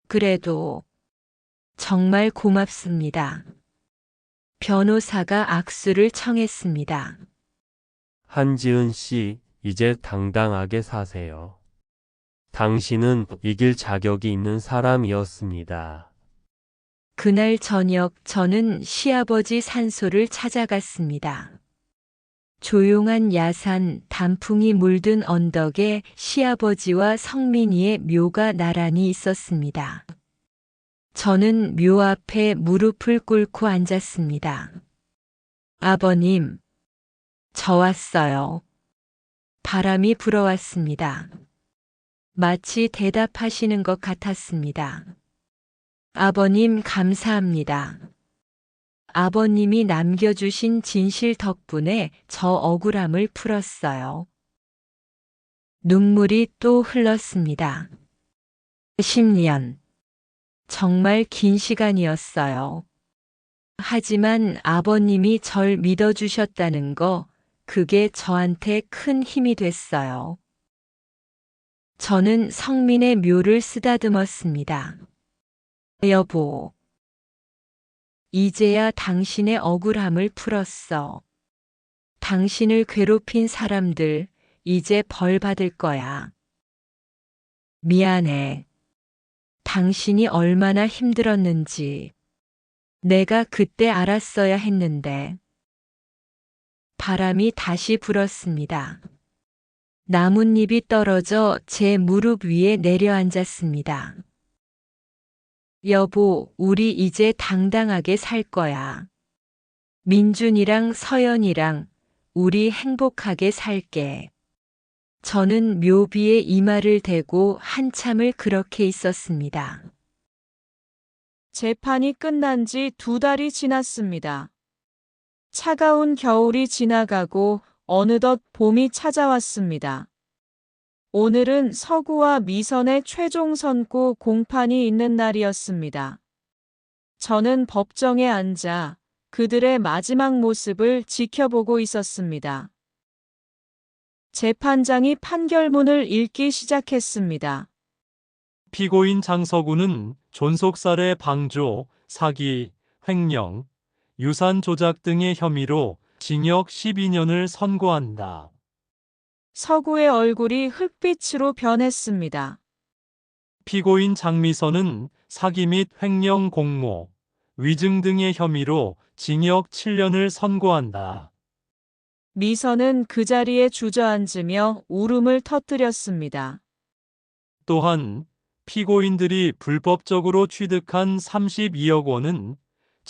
Speaker 3: 그래도 정말 고맙습니다. 변호사가 악수를 청했습니다.
Speaker 6: 한지은 씨, 이제 당당하게 사세요. 당신은 이길 자격이 있는 사람이었습니다.
Speaker 3: 그날 저녁 저는 시아버지 산소를 찾아갔습니다. 조용한 야산, 단풍이 물든 언덕에 시아버지와 성민이의 묘가 나란히 있었습니다. 저는 묘 앞에 무릎을 꿇고 앉았습니다. 아버님, 저 왔어요. 바람이 불어왔습니다. 마치 대답하시는 것 같았습니다. 아버님, 감사합니다. 아버님이 남겨주신 진실 덕분에 저 억울함을 풀었어요. 눈물이 또 흘렀습니다. 10년. 정말 긴 시간이었어요. 하지만 아버님이 절 믿어주셨다는 거, 그게 저한테 큰 힘이 됐어요. 저는 성민의 묘를 쓰다듬었습니다. 여보, 이제야 당신의 억울함을 풀었어. 당신을 괴롭힌 사람들, 이제 벌 받을 거야. 미안해. 당신이 얼마나 힘들었는지 내가 그때 알았어야 했는데. 바람이 다시 불었습니다. 나뭇잎이 떨어져 제 무릎 위에 내려앉았습니다. 여보, 우리 이제 당당하게 살 거야. 민준이랑 서연이랑 우리 행복하게 살게. 저는 묘비에 이마를 대고 한참을 그렇게 있었습니다.
Speaker 5: 재판이 끝난 지 2달이 지났습니다. 차가운 겨울이 지나가고 어느덧 봄이 찾아왔습니다. 오늘은 서구와 미선의 최종 선고 공판이 있는 날이었습니다. 저는 법정에 앉아 그들의 마지막 모습을 지켜보고 있었습니다. 재판장이 판결문을 읽기 시작했습니다.
Speaker 4: 피고인 장서구는 존속살해 방조, 사기, 횡령, 유산 조작 등의 혐의로 징역 12년을 선고한다.
Speaker 5: 서구의 얼굴이 흙빛으로 변했습니다.
Speaker 4: 피고인 장미선은 사기 및 횡령 공모, 위증 등의 혐의로 징역 7년을 선고한다.
Speaker 5: 미선은 그 자리에 주저앉으며 울음을 터뜨렸습니다.
Speaker 4: 또한 피고인들이 불법적으로 취득한 32억 원은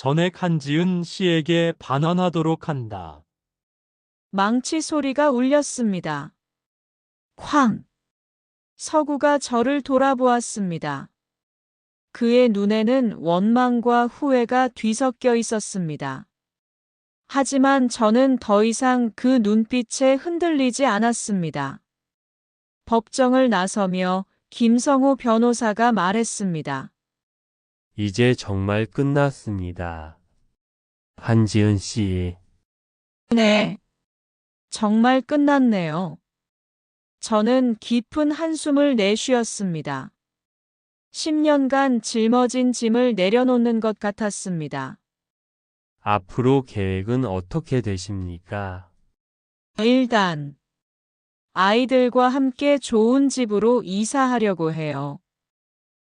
Speaker 4: 전액 한지은 씨에게 반환하도록 한다.
Speaker 5: 망치 소리가 울렸습니다. 쾅! 서구가 저를 돌아보았습니다. 그의 눈에는 원망과 후회가 뒤섞여 있었습니다. 하지만 저는 더 이상 그 눈빛에 흔들리지 않았습니다. 법정을 나서며 김성호 변호사가 말했습니다.
Speaker 6: 이제 정말 끝났습니다. 한지은 씨,
Speaker 5: 네. 정말 끝났네요. 저는 깊은 한숨을 내쉬었습니다. 10년간 짊어진 짐을 내려놓는 것 같았습니다.
Speaker 6: 앞으로 계획은 어떻게 되십니까?
Speaker 5: 일단, 아이들과 함께 좋은 집으로 이사하려고 해요.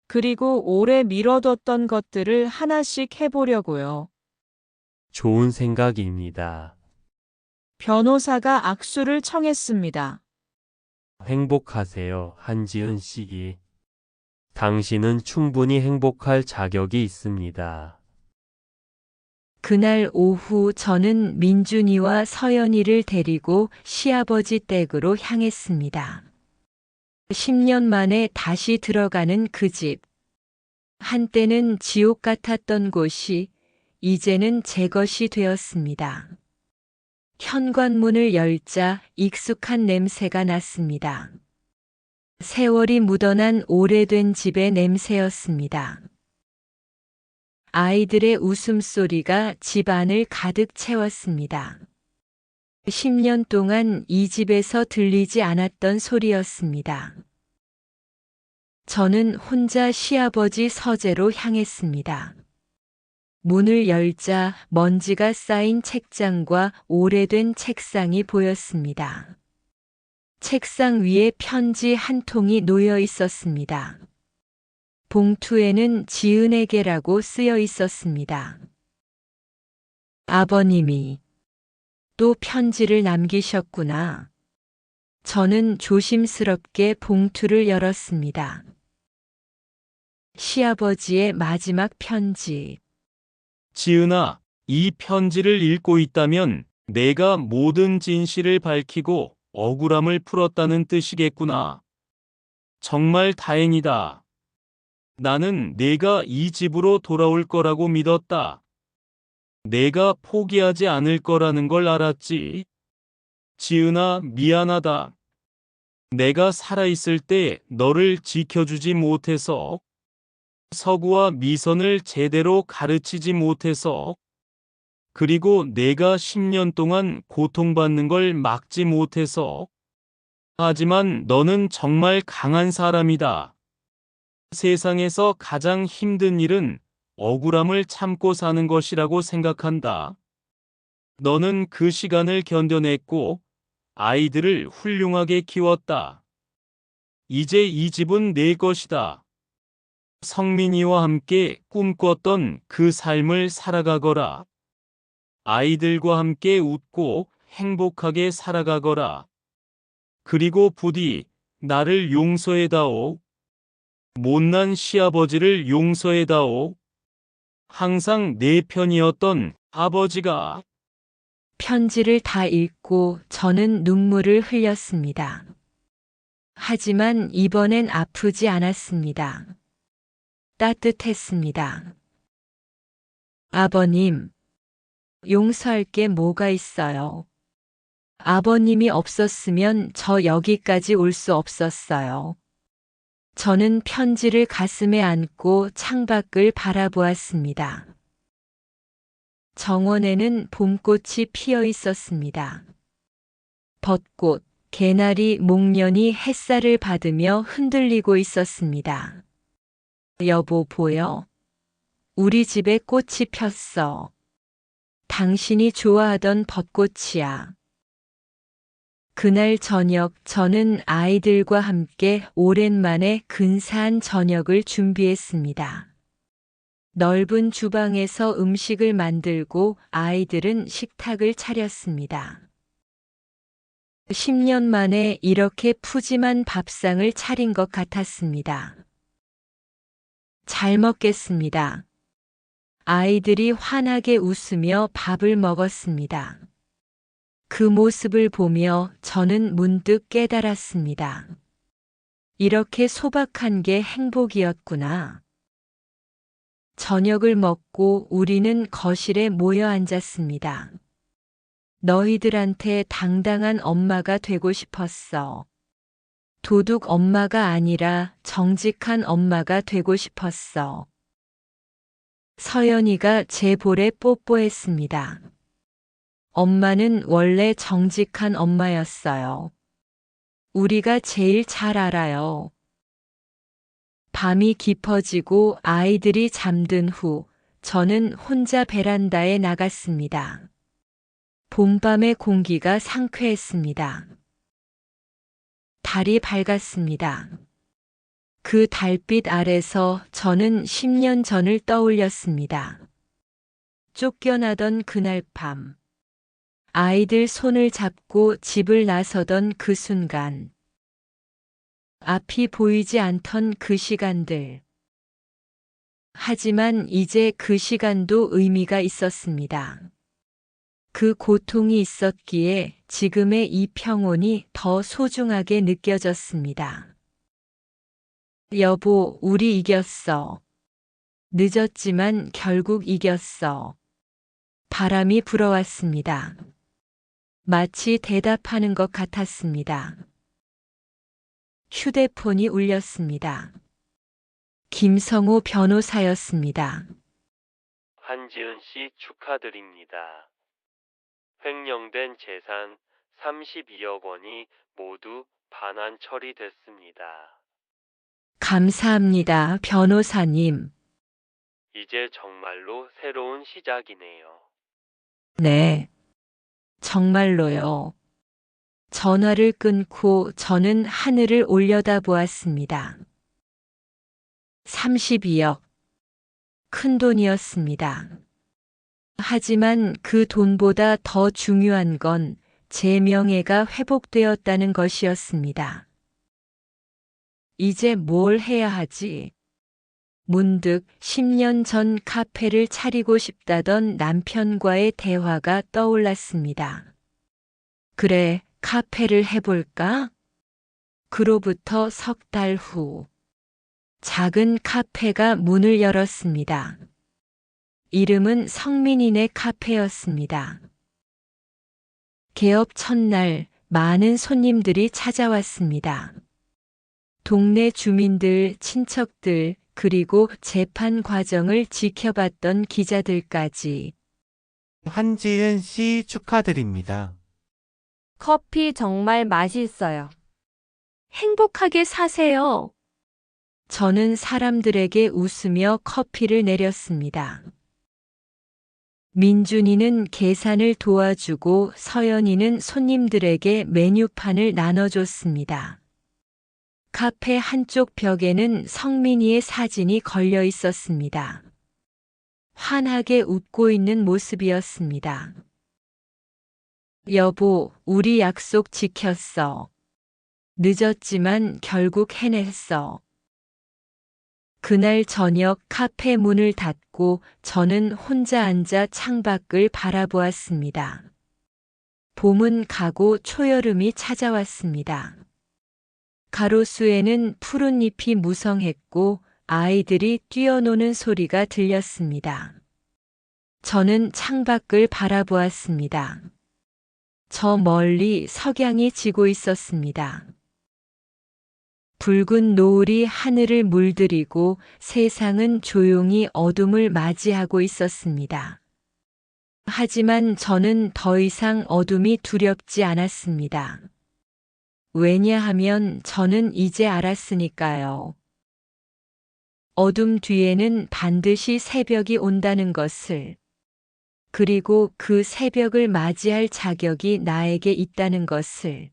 Speaker 5: 그리고 오래 미뤄뒀던 것들을 하나씩 해보려고요.
Speaker 6: 좋은 생각입니다.
Speaker 5: 변호사가 악수를 청했습니다.
Speaker 6: 행복하세요, 한지은 씨. 당신은 충분히 행복할 자격이 있습니다.
Speaker 3: 그날 오후 저는 민준이와 서연이를 데리고 시아버지 댁으로 향했습니다. 10년 만에 다시 들어가는 그 집. 한때는 지옥 같았던 곳이 이제는 제 것이 되었습니다. 현관문을 열자 익숙한 냄새가 났습니다. 세월이 묻어난 오래된 집의 냄새였습니다. 아이들의 웃음소리가 집 안을 가득 채웠습니다. 10년 동안 이 집에서 들리지 않았던 소리였습니다. 저는 혼자 시아버지 서재로 향했습니다. 문을 열자 먼지가 쌓인 책장과 오래된 책상이 보였습니다. 책상 위에 편지 한 통이 놓여 있었습니다. 봉투에는 지은에게라고 쓰여 있었습니다. 아버님이 또 편지를 남기셨구나. 저는 조심스럽게 봉투를 열었습니다. 시아버지의 마지막 편지.
Speaker 4: 지은아, 이 편지를 읽고 있다면 내가 모든 진실을 밝히고 억울함을 풀었다는 뜻이겠구나. 정말 다행이다. 나는 내가 이 집으로 돌아올 거라고 믿었다. 내가 포기하지 않을 거라는 걸 알았지. 지은아, 미안하다. 내가 살아있을 때 너를 지켜주지 못해서, 서구와 미선을 제대로 가르치지 못해서, 그리고 내가 10년 동안 고통받는 걸 막지 못해서. 하지만 너는 정말 강한 사람이다. 세상에서 가장 힘든 일은 억울함을 참고 사는 것이라고 생각한다. 너는 그 시간을 견뎌냈고 아이들을 훌륭하게 키웠다. 이제 이 집은 내 것이다. 성민이와 함께 꿈꿨던 그 삶을 살아가거라. 아이들과 함께 웃고 행복하게 살아가거라. 그리고 부디 나를 용서해다오. 못난 시아버지를 용서해다오. 항상 내 편이었던 아버지가.
Speaker 3: 편지를 다 읽고 저는 눈물을 흘렸습니다. 하지만 이번엔 아프지 않았습니다. 따뜻했습니다. 아버님, 용서할 게 뭐가 있어요? 아버님이 없었으면 저 여기까지 올 수 없었어요. 저는 편지를 가슴에 안고 창밖을 바라보았습니다. 정원에는 봄꽃이 피어 있었습니다. 벚꽃, 개나리, 목련이 햇살을 받으며 흔들리고 있었습니다. 여보 보여? 우리 집에 꽃이 폈어. 당신이 좋아하던 벚꽃이야. 그날 저녁 저는 아이들과 함께 오랜만에 근사한 저녁을 준비했습니다. 넓은 주방에서 음식을 만들고 아이들은 식탁을 차렸습니다. 10년 만에 이렇게 푸짐한 밥상을 차린 것 같았습니다. 잘 먹겠습니다. 아이들이 환하게 웃으며 밥을 먹었습니다. 그 모습을 보며 저는 문득 깨달았습니다. 이렇게 소박한 게 행복이었구나. 저녁을 먹고 우리는 거실에 모여 앉았습니다. 너희들한테 당당한 엄마가 되고 싶었어. 도둑 엄마가 아니라 정직한 엄마가 되고 싶었어. 서연이가 제 볼에 뽀뽀했습니다. 엄마는 원래 정직한 엄마였어요. 우리가 제일 잘 알아요. 밤이 깊어지고 아이들이 잠든 후 저는 혼자 베란다에 나갔습니다. 봄밤의 공기가 상쾌했습니다. 달이 밝았습니다. 그 달빛 아래서 저는 10년 전을 떠올렸습니다. 쫓겨나던 그날 밤, 아이들 손을 잡고 집을 나서던 그 순간, 앞이 보이지 않던 그 시간들. 하지만 이제 그 시간도 의미가 있었습니다. 그 고통이 있었기에 지금의 이 평온이 더 소중하게 느껴졌습니다. 여보, 우리 이겼어. 늦었지만 결국 이겼어. 바람이 불어왔습니다. 마치 대답하는 것 같았습니다. 휴대폰이 울렸습니다. 김성호 변호사였습니다.
Speaker 6: 한지은 씨 축하드립니다. 횡령된 재산 32억 원이 모두 반환 처리됐습니다.
Speaker 3: 감사합니다, 변호사님.
Speaker 6: 이제 정말로 새로운 시작이네요.
Speaker 3: 네, 정말로요. 전화를 끊고 저는 하늘을 올려다보았습니다. 32억. 큰 돈이었습니다. 하지만 그 돈보다 더 중요한 건 제 명예가 회복되었다는 것이었습니다. 이제 뭘 해야 하지? 문득 10년 전 카페를 차리고 싶다던 남편과의 대화가 떠올랐습니다. 그래, 카페를 해볼까? 그로부터 석 달 후, 작은 카페가 문을 열었습니다. 이름은 성민이네 카페였습니다. 개업 첫날 많은 손님들이 찾아왔습니다. 동네 주민들, 친척들, 그리고 재판 과정을 지켜봤던 기자들까지.
Speaker 8: 한지은 씨 축하드립니다.
Speaker 9: 커피 정말 맛있어요.
Speaker 3: 행복하게 사세요. 저는 사람들에게 웃으며 커피를 내렸습니다. 민준이는 계산을 도와주고 서연이는 손님들에게 메뉴판을 나눠줬습니다. 카페 한쪽 벽에는 성민이의 사진이 걸려 있었습니다. 환하게 웃고 있는 모습이었습니다. 여보, 우리 약속 지켰어. 늦었지만 결국 해냈어. 그날 저녁 카페 문을 닫고 저는 혼자 앉아 창밖을 바라보았습니다. 봄은 가고 초여름이 찾아왔습니다. 가로수에는 푸른 잎이 무성했고 아이들이 뛰어노는 소리가 들렸습니다. 저는 창밖을 바라보았습니다. 저 멀리 석양이 지고 있었습니다. 붉은 노을이 하늘을 물들이고 세상은 조용히 어둠을 맞이하고 있었습니다. 하지만 저는 더 이상 어둠이 두렵지 않았습니다. 왜냐하면 저는 이제 알았으니까요. 어둠 뒤에는 반드시 새벽이 온다는 것을, 그리고 그 새벽을 맞이할 자격이 나에게 있다는 것을.